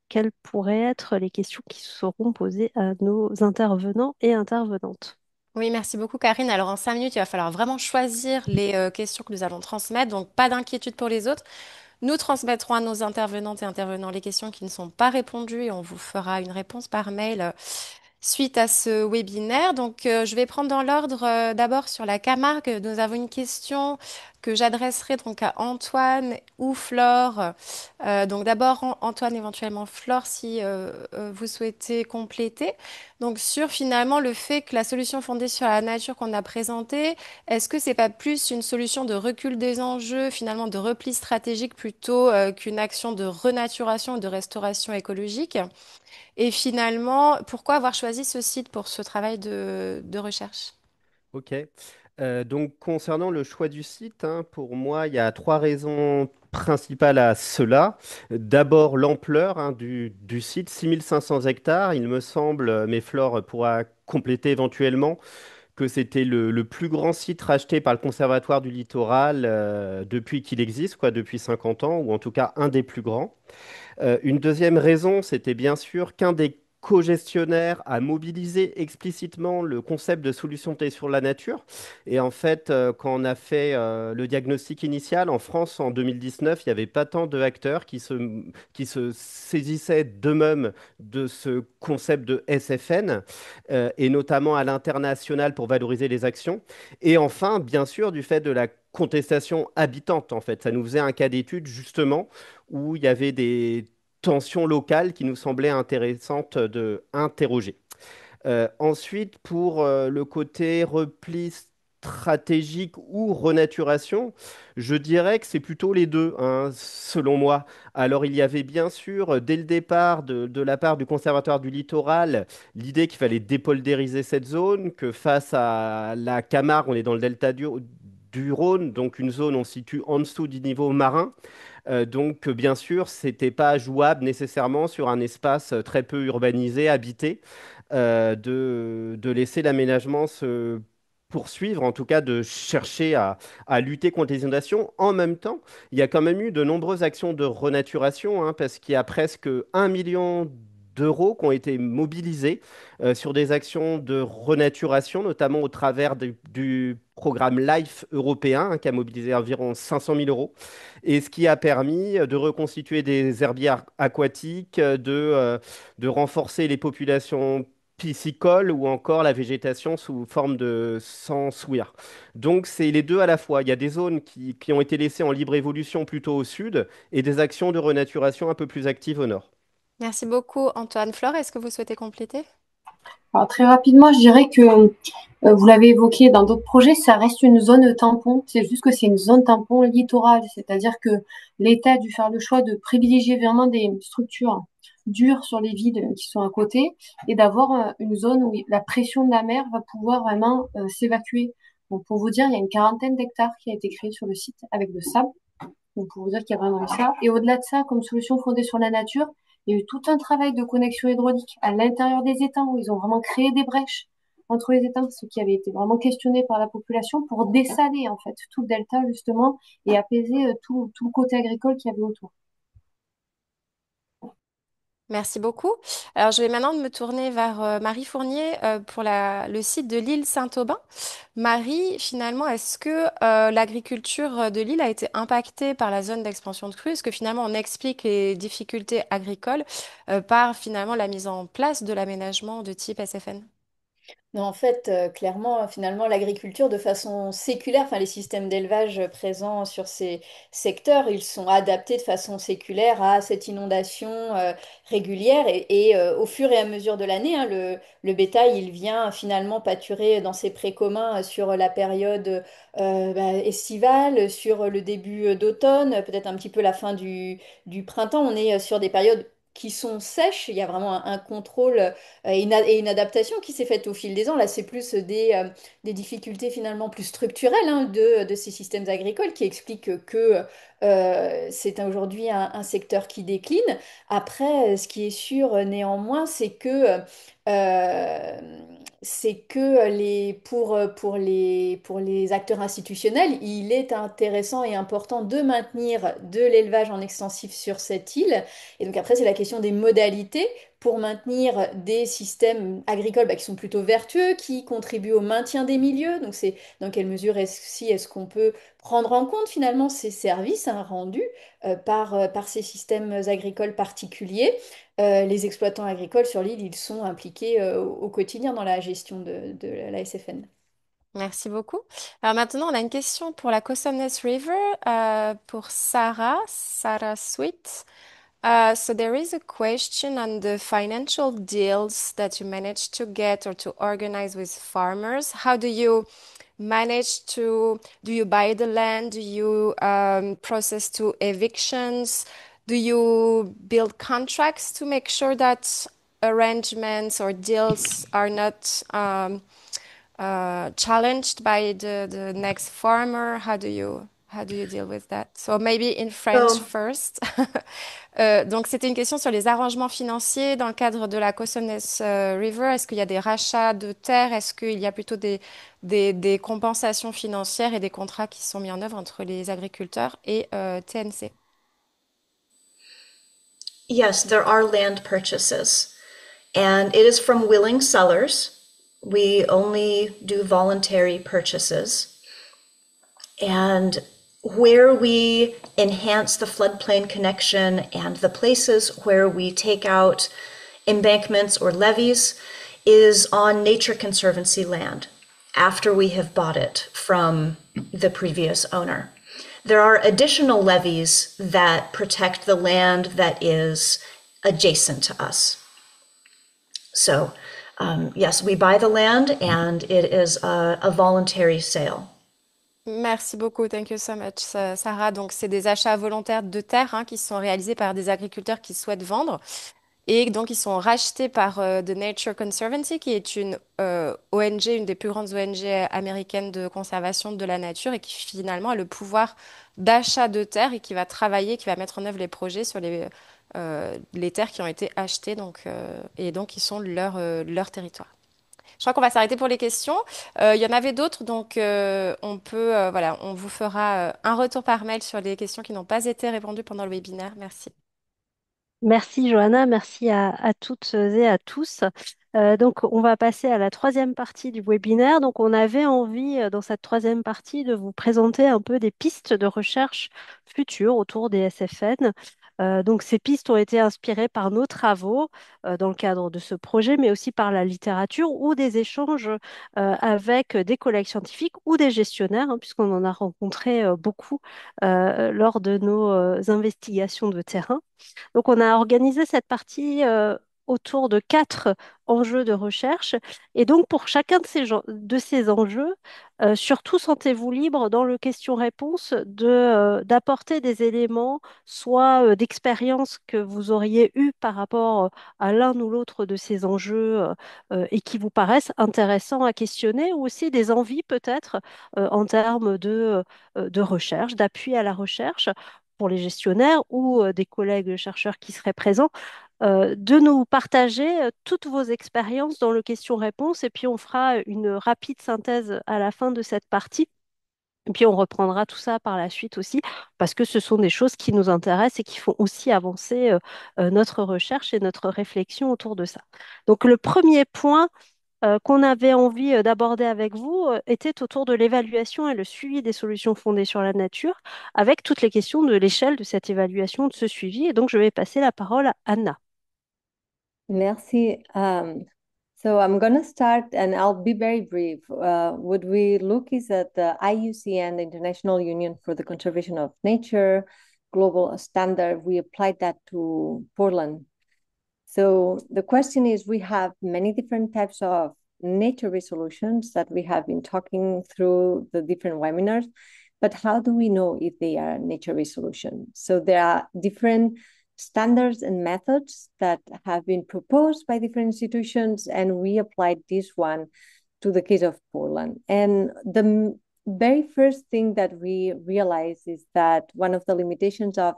quelles pourraient être les questions qui seront posées à nos intervenants et intervenantes. Oui, merci beaucoup Karine. Alors en 5 minutes, il va falloir vraiment choisir les questions que nous allons transmettre, donc pas d'inquiétude pour les autres. Nous transmettrons à nos intervenantes et intervenants les questions qui ne sont pas répondues et on vous fera une réponse par mail suite à ce webinaire. Donc, je vais prendre dans l'ordre d'abord sur la Camargue. Nous avons une question que j'adresserai donc à Antoine ou Flore. Donc, d'abord Antoine, éventuellement Flore, si vous souhaitez compléter. Donc, sur finalement le fait que la solution fondée sur la nature qu'on a présentée, est-ce que c'est pas plus une solution de recul des enjeux, finalement de repli stratégique plutôt qu'une action de renaturation et de restauration écologique? Et finalement, pourquoi avoir choisi ce site pour ce travail de recherche? Ok. Donc, concernant le choix du site, hein, pour moi, il y a 3 raisons principales à cela. D'abord, l'ampleur hein, du site, 6 500 hectares. Il me semble, mais Flore pourra compléter éventuellement, que c'était le plus grand site racheté par le Conservatoire du Littoral depuis qu'il existe, quoi, depuis 50 ans, ou en tout cas un des plus grands. Une deuxième raison, c'était bien sûr qu'un des co-gestionnaires a mobilisé explicitement le concept de solution de sur la nature. Et en fait, quand on a fait le diagnostic initial en France en 2019, il n'y avait pas tant de acteurs qui se saisissaient d'eux-mêmes de ce concept de SFN, et notamment à l'international pour valoriser les actions. Et enfin, bien sûr, du fait de la contestation habitante, en fait. Ça nous faisait un cas d'étude, justement, où il y avait des tensions locales qui nous semblaient intéressantes de interroger. Ensuite, pour le côté repli stratégique ou renaturation, je dirais que c'est plutôt les deux, hein, selon moi. Alors, il y avait bien sûr, dès le départ, de la part du Conservatoire du littoral, l'idée qu'il fallait dépoldériser cette zone, que face à la Camargue, on est dans le delta du Rhône, donc une zone, on se situe en dessous du niveau marin. Donc, bien sûr, c'était pas jouable nécessairement sur un espace très peu urbanisé, habité, de laisser l'aménagement se poursuivre, en tout cas de chercher à lutter contre les inondations. En même temps, il y a quand même eu de nombreuses actions de renaturation, hein, parce qu'il y a presque 1 million d'euros qui ont été mobilisés sur des actions de renaturation, notamment au travers du programme LIFE européen, hein, qui a mobilisé environ 500 000 euros, et ce qui a permis de reconstituer des herbiers aquatiques, de renforcer les populations piscicoles ou encore la végétation sous forme de sansouirs. Donc c'est les deux à la fois. Il y a des zones qui ont été laissées en libre évolution plutôt au sud et des actions de renaturation un peu plus actives au nord. Merci beaucoup, Antoine. Flore, est-ce que vous souhaitez compléter? Alors, très rapidement, je dirais que vous l'avez évoqué dans d'autres projets, ça reste une zone tampon. C'est juste que c'est une zone tampon littorale, c'est-à-dire que l'État a dû faire le choix de privilégier vraiment des structures dures sur les villes qui sont à côté et d'avoir une zone où la pression de la mer va pouvoir vraiment s'évacuer. Donc, pour vous dire, il y a une quarantaine d'hectares qui a été créé sur le site avec de sable. Donc, pour vous dire qu'il y a vraiment eu ça. Et au-delà de ça, comme solution fondée sur la nature, il y a eu tout un travail de connexion hydraulique à l'intérieur des étangs où ils ont vraiment créé des brèches entre les étangs, ce qui avait été vraiment questionné par la population pour dessaler en fait tout le delta justement et apaiser tout le côté agricole qu'il y avait autour. Merci beaucoup. Alors, je vais maintenant me tourner vers Marie Fournier pour le site de l'île Saint-Aubin. Marie, finalement, est-ce que l'agriculture de l'île a été impactée par la zone d'expansion de crue? Est-ce que finalement on explique les difficultés agricoles par finalement la mise en place de l'aménagement de type SFN? Non, en fait, clairement, finalement, l'agriculture de façon séculaire, enfin les systèmes d'élevage présents sur ces secteurs, ils sont adaptés de façon séculaire à cette inondation régulière et au fur et à mesure de l'année, hein, le bétail, il vient finalement pâturer dans ses prés communs sur la période estivale, sur le début d'automne, peut-être un petit peu la fin du printemps. On est sur des périodes qui sont sèches, il y a vraiment un contrôle et une adaptation qui s'est faite au fil des ans. Là, c'est plus des difficultés finalement plus structurelles hein, de ces systèmes agricoles qui expliquent que c'est aujourd'hui un secteur qui décline. Après, ce qui est sûr néanmoins, euh, c'est que pour les acteurs institutionnels, il est intéressant et important de maintenir de l'élevage en extensif sur cette île. Et donc après, c'est la question des modalités pour maintenir des systèmes agricoles qui sont plutôt vertueux, qui contribuent au maintien des milieux. Donc c'est dans quelle mesure est-ce qu'on peut prendre en compte finalement ces services hein, rendus par ces systèmes agricoles particuliers. Les exploitants agricoles sur l'île, ils sont impliqués au quotidien dans la gestion de la SFN. Merci beaucoup. Alors maintenant, on a une question pour la Cosumnes River, pour Sarah Sweet. So there is a question on the financial deals that you manage to get or to organize with farmers. How do you do you buy the land? Do you process to evictions? Do you build contracts to make sure that arrangements or deals are not challenged by the next farmer? How do you deal with that? So maybe in French So, first. Donc c'était une question sur les arrangements financiers dans le cadre de la Cosumnes River. Est-ce qu'il y a des rachats de terres? Est-ce qu'il y a plutôt des compensations financières et des contrats qui sont mis en œuvre entre les agriculteurs et TNC? yes, there are land purchases, and it is from willing sellers. We only do voluntary purchases. And where we enhance the floodplain connection and the places where we take out embankments or levees is on Nature Conservancy land after we have bought it from the previous owner. There are additional levees that protect the land that is adjacent to us. So, yes, we buy the land and it is a voluntary sale. Merci beaucoup, thank you so much, Sarah. Donc, c'est des achats volontaires de terres hein, qui sont réalisés par des agriculteurs qui souhaitent vendre. Et donc, ils sont rachetés par The Nature Conservancy, qui est une ONG, une des plus grandes ONG américaines de conservation de la nature et qui finalement a le pouvoir d'achat de terres et qui va travailler, qui va mettre en œuvre les projets sur les terres qui ont été achetées et donc qui sont leur territoire. Je crois qu'on va s'arrêter pour les questions. Il y en avait d'autres, donc voilà, on vous fera un retour par mail sur les questions qui n'ont pas été répondues pendant le webinaire. Merci. Merci Johanna, merci à toutes et à tous. Donc, on va passer à la troisième partie du webinaire. Donc, on avait envie, dans cette troisième partie, de vous présenter un peu des pistes de recherche futures autour des SFN. Donc, ces pistes ont été inspirées par nos travaux dans le cadre de ce projet, mais aussi par la littérature ou des échanges avec des collègues scientifiques ou des gestionnaires, hein, puisqu'on en a rencontré beaucoup lors de nos investigations de terrain. Donc, on a organisé cette partie autour de 4 enjeux de recherche. Et donc, pour chacun de ces enjeux, surtout sentez-vous libre dans le question-réponse d'apporter des éléments, soit d'expérience que vous auriez eu par rapport à l'un ou l'autre de ces enjeux et qui vous paraissent intéressants à questionner, ou aussi des envies peut-être en termes de recherche, d'appui à la recherche pour les gestionnaires ou des collègues chercheurs qui seraient présents, de nous partager toutes vos expériences dans le question-réponse et puis on fera une rapide synthèse à la fin de cette partie. Et puis on reprendra tout ça par la suite aussi parce que ce sont des choses qui nous intéressent et qui font aussi avancer notre recherche et notre réflexion autour de ça. Donc le premier point qu'on avait envie d'aborder avec vous était autour de l'évaluation et le suivi des solutions fondées sur la nature, avec toutes les questions de l'échelle de cette évaluation, de ce suivi. Et donc, je vais passer la parole à Anna. Merci. So I'm going to start and I'll be very brief. What we look is at the IUCN, the International Union for the Conservation of Nature, global standard. We applied that to Portland. So the question is, we have many different types of nature-based solutions that we have been talking through the different webinars, but how do we know if they are nature-based solutions? So there are different standards and methods that have been proposed by different institutions, and we applied this one to the case of Portland. And the very first thing that we realized is that one of the limitations of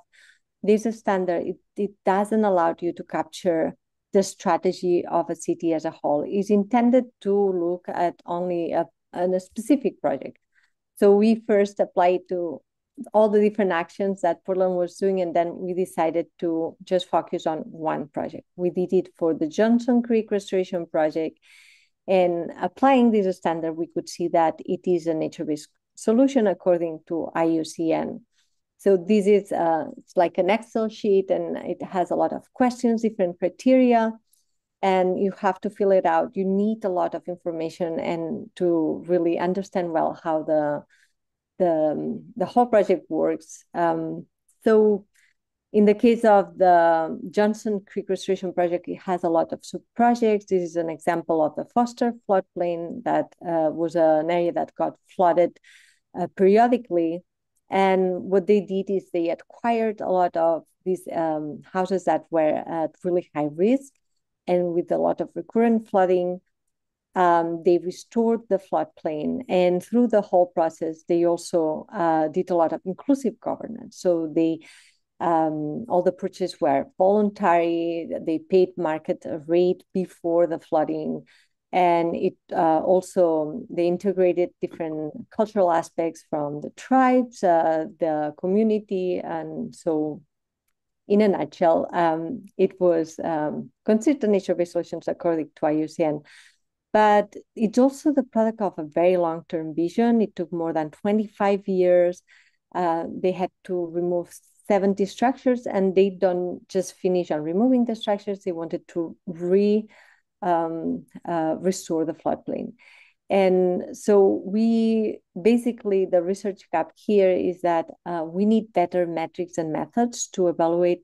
this standard, it doesn't allow you to capture the strategy of a city as a whole. It's intended to look at only a specific project. So we first applied to all the different actions that Portland was doing, and then we decided to just focus on one project. We did it for the Johnson Creek Restoration Project, and applying this standard, we could see that it is a nature-based solution according to IUCN. So this is it's like an Excel sheet, and it has a lot of questions, different criteria, and you have to fill it out. You need a lot of information and to really understand well how the whole project works. So in the case of the Johnson Creek Restoration Project, it has a lot of sub-projects. This is an example of the Foster floodplain that was an area that got flooded periodically. And what they did is they acquired a lot of these houses that were at really high risk and with a lot of recurrent flooding. They restored the floodplain, and through the whole process, they also did a lot of inclusive governance. So they all the purchases were voluntary. They paid market rate before the flooding. And it also, they integrated different cultural aspects from the tribes, the community. And so in a nutshell, it was considered nature-based solutions according to IUCN. But it's also the product of a very long-term vision. It took more than 25 years. They had to remove 70 structures, and they don't just finish on removing the structures. They wanted to restore the floodplain. And so we basically, the research gap here is that we need better metrics and methods to evaluate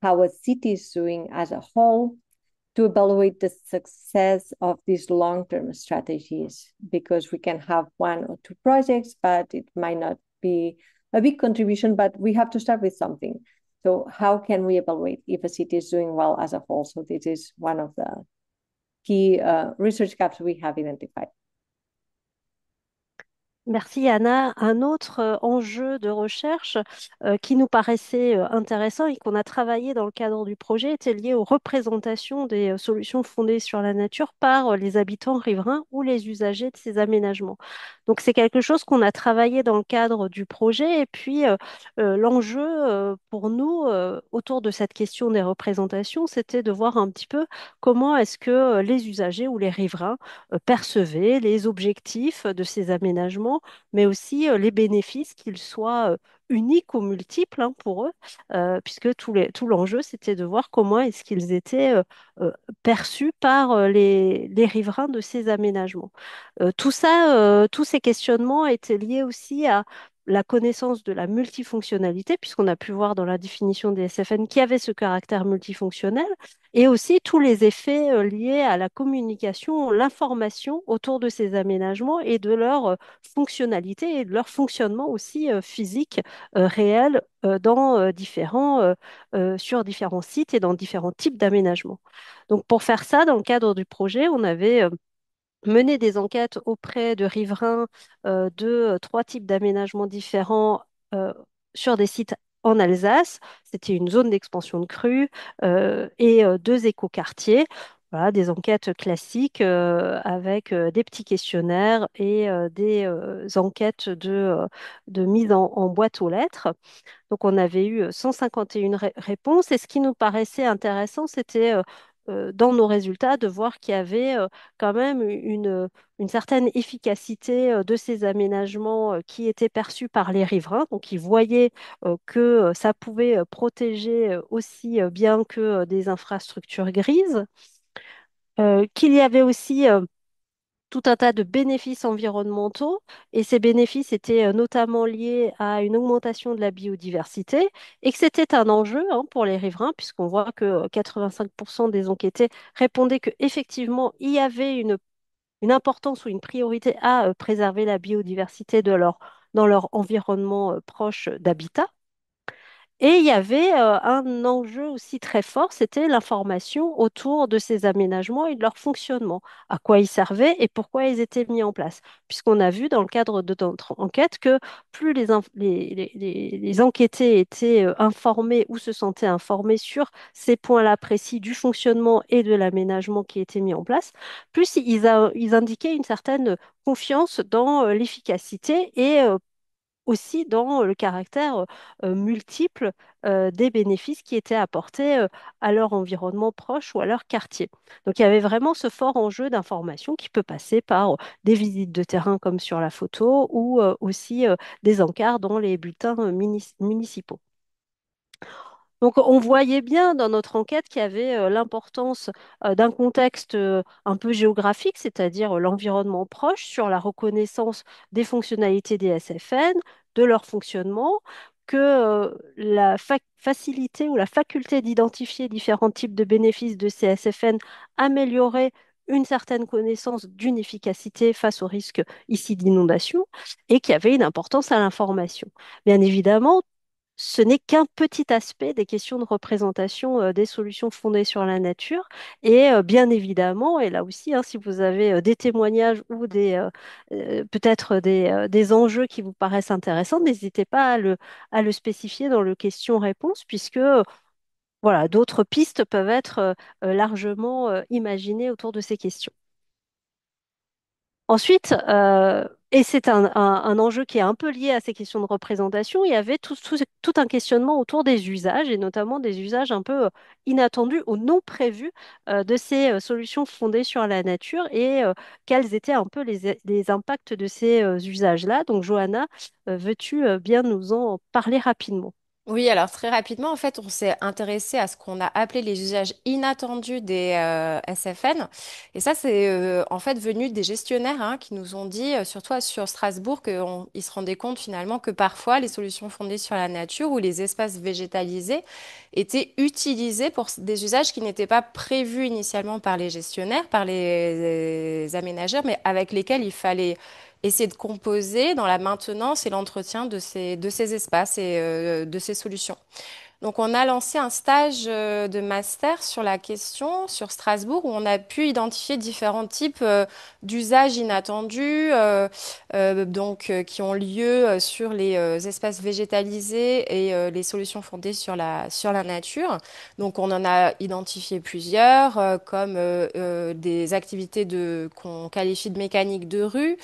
how a city is doing as a whole, to evaluate the success of these long-term strategies, because we can have one or two projects, but it might not be a big contribution, but we have to start with something. So how can we evaluate if a city is doing well as a whole? So this is one of the key research gaps we have identified. Merci Anna. Un autre enjeu de recherche qui nous paraissait intéressant et qu'on a travaillé dans le cadre du projet était lié aux représentations des solutions fondées sur la nature par les habitants riverains ou les usagers de ces aménagements. Donc c'est quelque chose qu'on a travaillé dans le cadre du projet et puis l'enjeu pour nous autour de cette question des représentations, c'était de voir un petit peu comment est-ce que les usagers ou les riverains percevaient les objectifs de ces aménagements, mais aussi les bénéfices, qu'ils soient uniques ou multiples pour eux, puisque tout l'enjeu, c'était de voir comment est-ce qu'ils étaient perçus par les riverains de ces aménagements. Tout ça, tous ces questionnements étaient liés aussi à la connaissance de la multifonctionnalité, puisqu'on a pu voir dans la définition des SFN qu'il y avait ce caractère multifonctionnel, et aussi tous les effets liés à la communication, l'information autour de ces aménagements et de leur fonctionnalité et de leur fonctionnement aussi physique réel sur différents sites et dans différents types d'aménagements. Donc pour faire ça, dans le cadre du projet, on avait mener des enquêtes auprès de riverains de trois types d'aménagements différents sur des sites en Alsace. C'était une zone d'expansion de crue et deux écoquartiers. Voilà, des enquêtes classiques avec des petits questionnaires et des enquêtes de mise en boîte aux lettres. Donc, on avait eu 151 réponses. Et ce qui nous paraissait intéressant, c'était dans nos résultats de voir qu'il y avait quand même une certaine efficacité de ces aménagements qui étaient perçus par les riverains. Donc, ils voyaient que ça pouvait protéger aussi bien que des infrastructures grises. Qu'il y avait aussi tout un tas de bénéfices environnementaux et ces bénéfices étaient notamment liés à une augmentation de la biodiversité et que c'était un enjeu pour les riverains puisqu'on voit que 85% des enquêtés répondaient qu'effectivement il y avait une importance ou une priorité à préserver la biodiversité dans leur environnement proche d'habitat. Et il y avait un enjeu aussi très fort, c'était l'information autour de ces aménagements et de leur fonctionnement, à quoi ils servaient et pourquoi ils étaient mis en place. Puisqu'on a vu dans le cadre de notre enquête que plus les enquêtés étaient informés ou se sentaient informés sur ces points-là précis du fonctionnement et de l'aménagement qui était mis en place, plus ils indiquaient une certaine confiance dans l'efficacité et aussi dans le caractère multiple des bénéfices qui étaient apportés à leur environnement proche ou à leur quartier. Donc il y avait vraiment ce fort enjeu d'information qui peut passer par des visites de terrain comme sur la photo ou aussi des encarts dans les bulletins municipaux. Donc, on voyait bien dans notre enquête qu'il y avait l'importance d'un contexte un peu géographique, c'est-à-dire l'environnement proche, sur la reconnaissance des fonctionnalités des SFN, de leur fonctionnement, que la facilité ou la faculté d'identifier différents types de bénéfices de ces SFN améliorait une certaine connaissance d'une efficacité face au risque ici d'inondation et qu'il y avait une importance à l'information. Bien évidemment, ce n'est qu'un petit aspect des questions de représentation des solutions fondées sur la nature. Et bien évidemment, et là aussi, si vous avez des témoignages ou peut-être des enjeux qui vous paraissent intéressants, n'hésitez pas à le spécifier dans le question-réponse, puisque voilà, d'autres pistes peuvent être largement imaginées autour de ces questions. Ensuite, Et c'est un enjeu qui est un peu lié à ces questions de représentation. Il y avait tout un questionnement autour des usages, et notamment des usages un peu inattendus ou non prévus de ces solutions fondées sur la nature et quels étaient un peu les impacts de ces usages-là. Donc, Johanna, veux-tu bien nous en parler rapidement? Oui, alors très rapidement, en fait, on s'est intéressé à ce qu'on a appelé les usages inattendus des SFN. Et ça, c'est en fait venu des gestionnaires hein, qui nous ont dit, surtout sur Strasbourg, qu'ils se rendaient compte finalement que parfois les solutions fondées sur la nature ou les espaces végétalisés étaient utilisés pour des usages qui n'étaient pas prévus initialement par les gestionnaires, par les aménageurs, mais avec lesquels il fallait essayer de composer dans la maintenance et l'entretien de ces espaces et de ces solutions. Donc, on a lancé un stage de master sur la question, sur Strasbourg, où on a pu identifier différents types d'usages inattendus, qui ont lieu sur les espaces végétalisés et les solutions fondées sur la nature. Donc, on en a identifié plusieurs, comme des activités qu'on qualifie de mécanique de rue,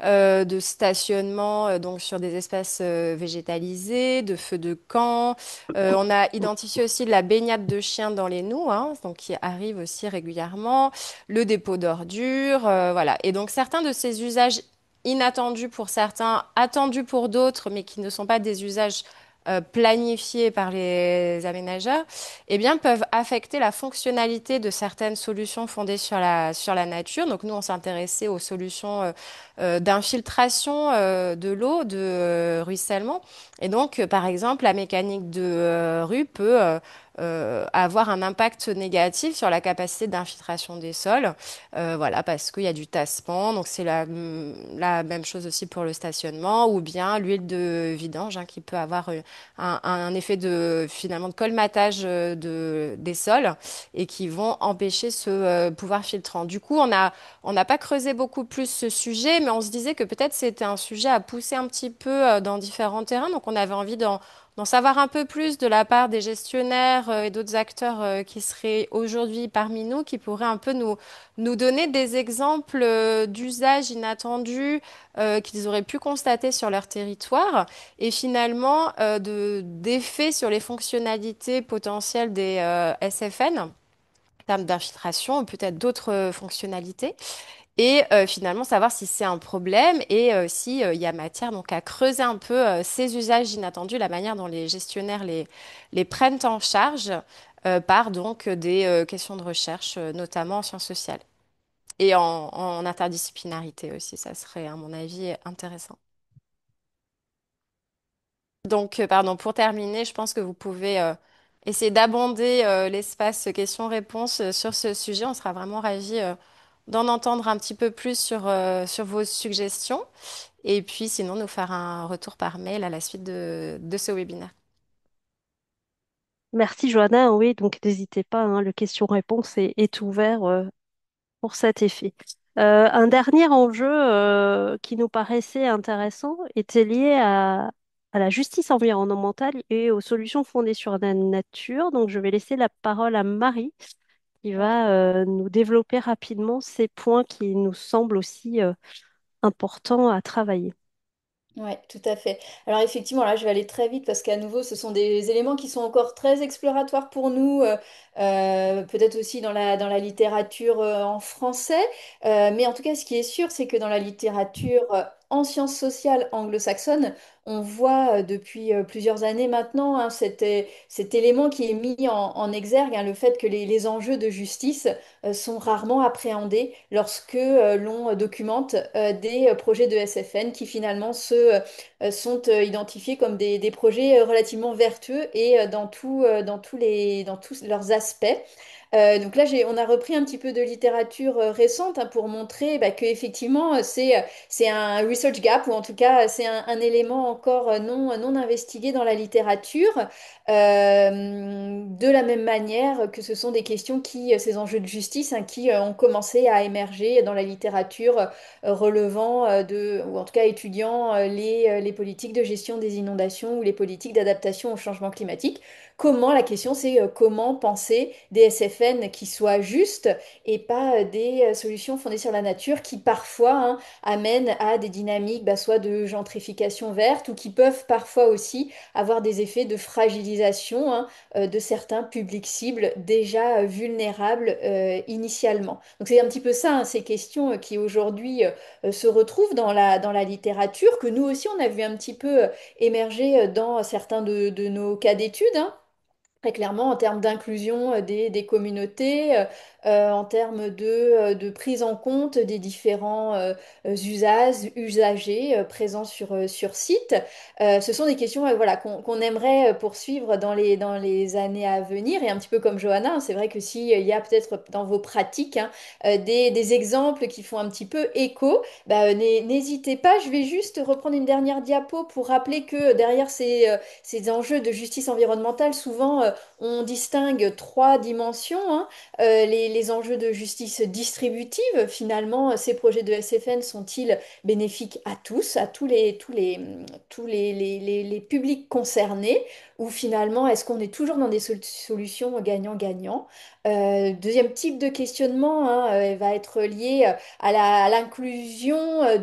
de stationnement donc sur des espaces végétalisés, de feux de camp. On a identifié aussi de la baignade de chiens dans les noues, hein, donc qui arrive aussi régulièrement, le dépôt d'ordures, voilà. Et donc certains de ces usages inattendus pour certains, attendus pour d'autres, mais qui ne sont pas des usages planifiés par les aménageurs, eh bien, peuvent affecter la fonctionnalité de certaines solutions fondées sur la nature. Donc, nous, on s'intéressait aux solutions d'infiltration de l'eau, de ruissellement. Et donc, par exemple, la mécanique de rue peut avoir un impact négatif sur la capacité d'infiltration des sols. Voilà, parce qu'il y a du tassement. Donc, c'est la même chose aussi pour le stationnement ou bien l'huile de vidange hein, qui peut avoir un effet de finalement de colmatage des sols et qui vont empêcher ce pouvoir filtrant. Du coup, on n'a pas creusé beaucoup plus ce sujet, mais on se disait que peut-être c'était un sujet à pousser un petit peu dans différents terrains. Donc, on avait envie d'en savoir un peu plus de la part des gestionnaires et d'autres acteurs qui seraient aujourd'hui parmi nous, qui pourraient un peu nous donner des exemples d'usages inattendus qu'ils auraient pu constater sur leur territoire et finalement d'effets sur les fonctionnalités potentielles des SFN en termes d'infiltration ou peut-être d'autres fonctionnalités et finalement savoir si c'est un problème et si il y a matière donc à creuser un peu ces usages inattendus, la manière dont les gestionnaires les prennent en charge par donc des questions de recherche, notamment en sciences sociales et en interdisciplinarité aussi, ça serait à mon avis intéressant. Donc, pardon, pour terminer, je pense que vous pouvez essayer d'abonder l'espace questions-réponses sur ce sujet. On sera vraiment ravis d'en entendre un petit peu plus sur vos suggestions. Et puis, sinon, nous faire un retour par mail à la suite de ce webinaire. Merci Johanna, oui, donc n'hésitez pas, hein, le question-réponse est ouvert pour cet effet. Un dernier enjeu qui nous paraissait intéressant était lié à la justice environnementale et aux solutions fondées sur la nature. Donc je vais laisser la parole à Marie qui Ouais. va nous développer rapidement ces points qui nous semblent aussi importants à travailler. Ouais, tout à fait. Alors effectivement, là, je vais aller très vite parce qu'à nouveau, ce sont des éléments qui sont encore très exploratoires pour nous, peut-être aussi dans la littérature en français. Mais en tout cas, ce qui est sûr, c'est que dans la littérature en sciences sociales anglo-saxonnes, on voit depuis plusieurs années maintenant hein, cet élément qui est mis en exergue, hein, le fait que les enjeux de justice sont rarement appréhendés lorsque l'on documente des projets de SFN qui finalement sont identifiés comme des projets relativement vertueux et dans tous leurs aspects. Donc là, on a repris un petit peu de littérature récente hein, pour montrer bah, que effectivement c'est un research gap ou en tout cas c'est un élément encore non investigué dans la littérature. De la même manière que ce sont des questions ces enjeux de justice hein, qui ont commencé à émerger dans la littérature relevant ou en tout cas étudiant les politiques de gestion des inondations ou les politiques d'adaptation au changement climatique. comment, la question c'est comment penser des SFN qui soient justes et pas des solutions fondées sur la nature qui parfois hein, amènent à des dynamiques soit de gentrification verte ou qui peuvent parfois aussi avoir des effets de fragilisation hein, de certains publics cibles déjà vulnérables initialement. Donc c'est un petit peu ça, hein, ces questions qui aujourd'hui se retrouvent dans la littérature, que nous aussi on a vu un petit peu émerger dans certains de nos cas d'études. Hein. Très clairement, en termes d'inclusion des communautés, en termes de prise en compte des différents usagers présents sur site. Ce sont des questions voilà, qu'on aimerait poursuivre dans les années à venir. Et un petit peu comme Johanna, hein, c'est vrai que s'il y a peut-être dans vos pratiques hein, des exemples qui font un petit peu écho, n'hésitez pas. Je vais juste reprendre une dernière diapo pour rappeler que derrière ces enjeux de justice environnementale, souvent on distingue trois dimensions. Hein. Les enjeux de justice distributive, finalement, ces projets de SFN sont-ils bénéfiques à tous, à tous les publics concernés, ou finalement, est-ce qu'on est toujours dans des solutions gagnant-gagnant? Deuxième type de questionnement hein, va être lié à l'inclusion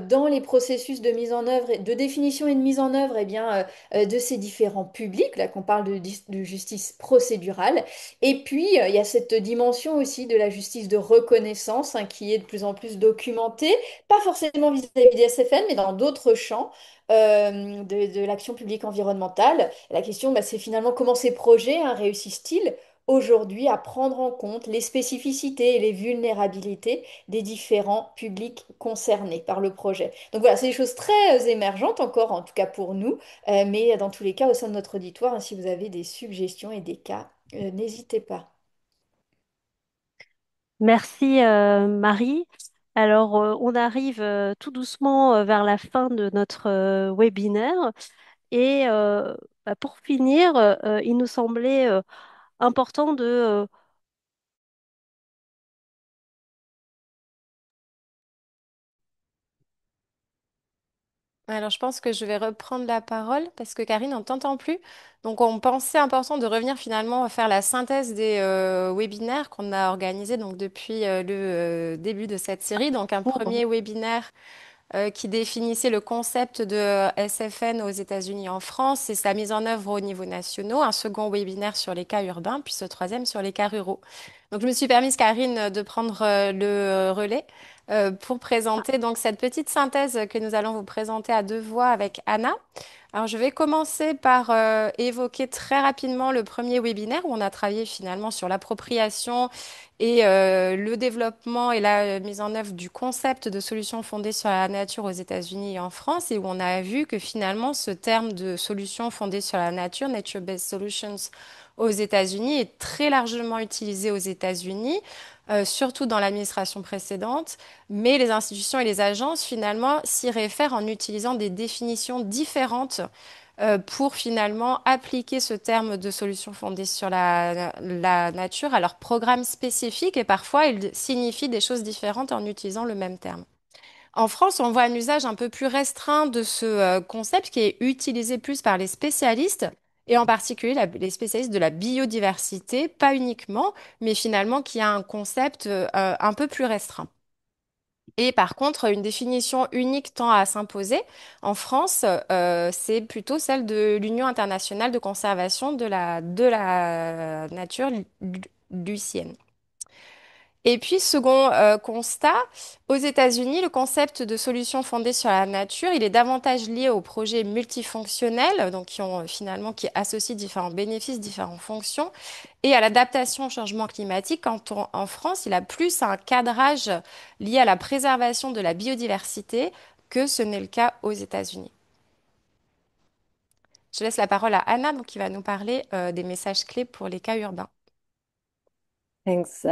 dans les processus de mise en œuvre, de définition et de mise en œuvre eh bien, de ces différents publics, là qu'on parle de justice procédurale. Et puis, il y a cette dimension aussi de la justice de reconnaissance hein, qui est de plus en plus documentée, pas forcément vis-à-vis des SFN, mais dans d'autres champs. De l'action publique environnementale. La question, c'est finalement comment ces projets hein, réussissent-ils aujourd'hui à prendre en compte les spécificités et les vulnérabilités des différents publics concernés par le projet. Donc voilà, c'est des choses très émergentes encore, en tout cas pour nous, mais dans tous les cas, au sein de notre auditoire, hein, si vous avez des suggestions et des cas, n'hésitez pas. Merci Marie. Alors, on arrive tout doucement vers la fin de notre webinaire et pour finir, il nous semblait important de Alors, je pense que je vais reprendre la parole parce que Karine, on ne t'entend plus. Donc, on pensait important de revenir finalement faire la synthèse des webinaires qu'on a organisés donc, depuis le début de cette série. Donc, un pour premier webinaire qui définissait le concept de SFN aux États-Unis et en France et sa mise en œuvre au niveau national. Un second webinaire sur les cas urbains, puis ce troisième sur les cas ruraux. Donc, je me suis permise, Karine, de prendre le relais pour présenter donc cette petite synthèse que nous allons vous présenter à deux voix avec Anna. Alors, je vais commencer par évoquer très rapidement le premier webinaire où on a travaillé finalement sur l'appropriation et le développement et la mise en œuvre du concept de solutions fondées sur la nature aux États-Unis et en France, et où on a vu que finalement ce terme de solutions fondées sur la nature, Nature-Based Solutions aux États-Unis, est très largement utilisé aux États-Unis, surtout dans l'administration précédente, mais les institutions et les agences finalement s'y réfèrent en utilisant des définitions différentes pour finalement appliquer ce terme de solution fondée sur la nature à leurs programmes spécifiques et parfois ils signifient des choses différentes en utilisant le même terme. En France, on voit un usage un peu plus restreint de ce concept qui est utilisé plus par les spécialistes et en particulier les spécialistes de la biodiversité, pas uniquement, mais finalement qui a un concept un peu plus restreint. Et par contre, une définition unique tend à s'imposer. En France, c'est plutôt celle de l'Union internationale de conservation de la nature, l'UICN. Et puis, second constat, aux États-Unis, le concept de solution fondée sur la nature, il est davantage lié aux projets multifonctionnels, donc qui associent différents bénéfices, différentes fonctions, et à l'adaptation au changement climatique. En France, il a plus un cadrage lié à la préservation de la biodiversité que ce n'est le cas aux États-Unis. Je laisse la parole à Anna, donc, qui va nous parler des messages clés pour les cas urbains. Thanks,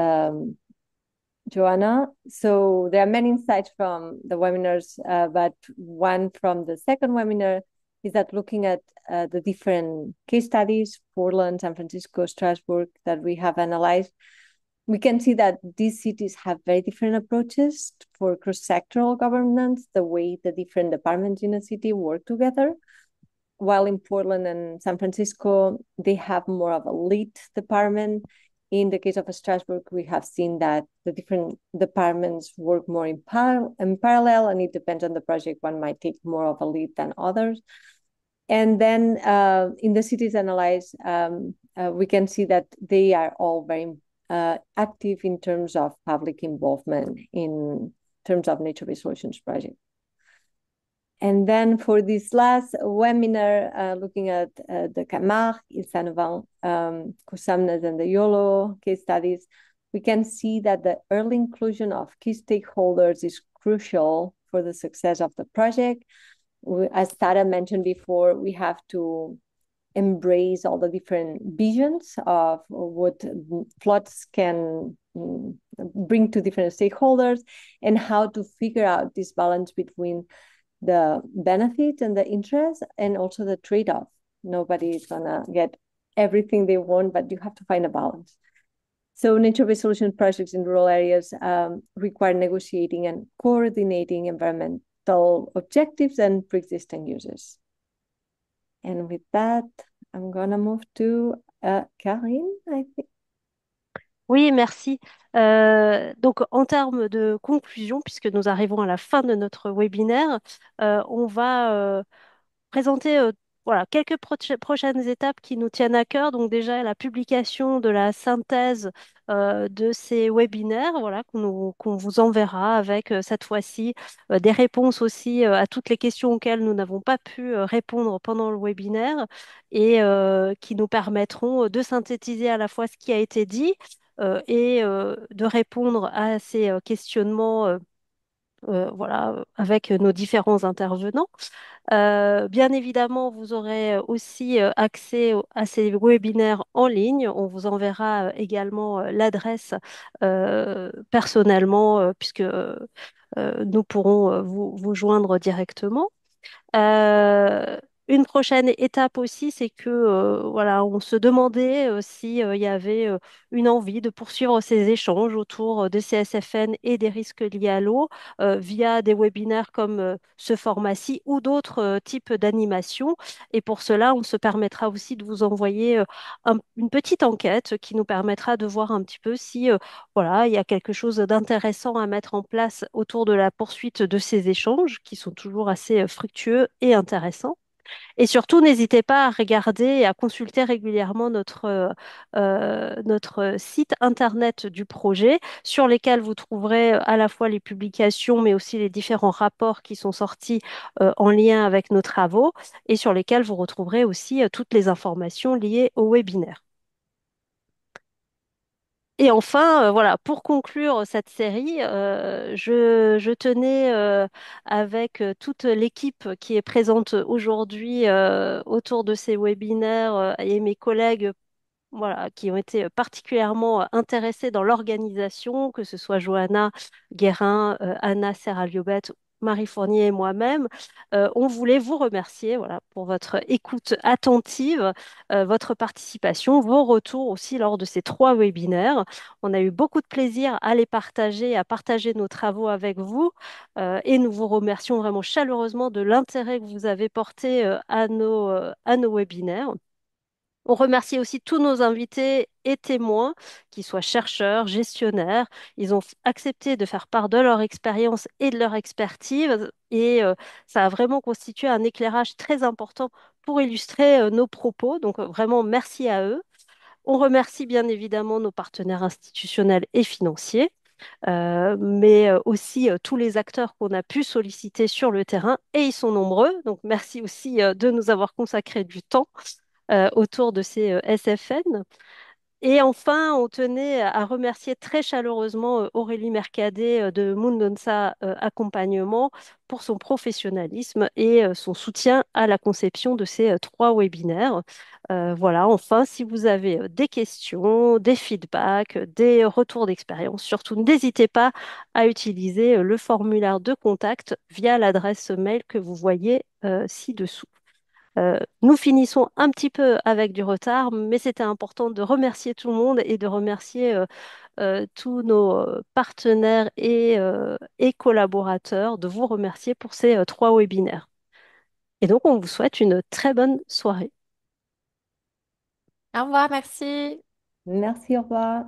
Joanna. So there are many insights from the webinars, but one from the second webinar is that looking at the different case studies, Portland, San Francisco, Strasbourg, that we have analyzed, we can see that these cities have very different approaches for cross-sectoral governance, the way the different departments in a city work together. while in Portland and San Francisco, they have more of a lead department. In the case of Strasbourg, we have seen that the different departments work more in parallel, and it depends on the project. One might take more of a lead than others. And then in the cities analyzed, we can see that they are all very active in terms of public involvement in terms of nature-based solutions project. And then for this last webinar, looking at the Camargue, Île Saint-Laurent, Cousamnes, and the Yolo case studies, we can see that the early inclusion of key stakeholders is crucial for the success of the project. As Tara mentioned before, we have to embrace all the different visions of what floods can bring to different stakeholders and how to figure out this balance between the benefits and the interest and also the trade-off. Nobody is gonna get everything they want, but you have to find a balance. So nature-based solution projects in rural areas require negotiating and coordinating environmental objectives and pre-existing uses. And with that, I'm gonna move to Karine, I think. Oui, merci. Donc, en termes de conclusion, puisque nous arrivons à la fin de notre webinaire, on va présenter voilà, quelques prochaines étapes qui nous tiennent à cœur. Donc déjà, la publication de la synthèse de ces webinaires, voilà, qu'on vous enverra avec cette fois-ci des réponses aussi à toutes les questions auxquelles nous n'avons pas pu répondre pendant le webinaire et qui nous permettront de synthétiser à la fois ce qui a été dit et de répondre à ces questionnements. Voilà, avec nos différents intervenants. Bien évidemment, vous aurez aussi accès à ces webinaires en ligne. On vous enverra également l'adresse personnellement, puisque nous pourrons vous joindre directement. Euh, une prochaine étape aussi, c'est que voilà, on se demandait si il y avait une envie de poursuivre ces échanges autour des CSFN et des risques liés à l'eau via des webinaires comme ce format-ci ou d'autres types d'animations. Et pour cela, on se permettra aussi de vous envoyer une petite enquête qui nous permettra de voir un petit peu si voilà, il y a quelque chose d'intéressant à mettre en place autour de la poursuite de ces échanges qui sont toujours assez fructueux et intéressants. Et surtout, n'hésitez pas à regarder et à consulter régulièrement notre site internet du projet sur lesquels vous trouverez à la fois les publications, mais aussi les différents rapports qui sont sortis en lien avec nos travaux et sur lesquels vous retrouverez aussi toutes les informations liées au webinaire. Et enfin, voilà, pour conclure cette série, je tenais, avec toute l'équipe qui est présente aujourd'hui autour de ces webinaires et mes collègues voilà, qui ont été particulièrement intéressés dans l'organisation, que ce soit Johanna Guérin, Anna Serraliobet, Marie Fournier et moi-même. On voulait vous remercier voilà, pour votre écoute attentive, votre participation, vos retours aussi lors de ces trois webinaires. On a eu beaucoup de plaisir à les partager, à partager nos travaux avec vous et nous vous remercions vraiment chaleureusement de l'intérêt que vous avez porté à nos webinaires. On remercie aussi tous nos invités et témoins, qu'ils soient chercheurs, gestionnaires. Ils ont accepté de faire part de leur expérience et de leur expertise et ça a vraiment constitué un éclairage très important pour illustrer nos propos. Donc vraiment, merci à eux. On remercie bien évidemment nos partenaires institutionnels et financiers, mais aussi tous les acteurs qu'on a pu solliciter sur le terrain et ils sont nombreux. Donc merci aussi de nous avoir consacré du temps autour de ces SFN. Et enfin, on tenait à remercier très chaleureusement Aurélie Mercadet de Mundonsa Accompagnement pour son professionnalisme et son soutien à la conception de ces trois webinaires. Voilà, enfin, si vous avez des questions, des feedbacks, des retours d'expérience, surtout n'hésitez pas à utiliser le formulaire de contact via l'adresse mail que vous voyez ci-dessous. Nous finissons un petit peu avec du retard, mais c'était important de remercier tout le monde et de remercier tous nos partenaires et collaborateurs, de vous remercier pour ces trois webinaires. Et donc, on vous souhaite une très bonne soirée. Au revoir, merci. Merci, au revoir.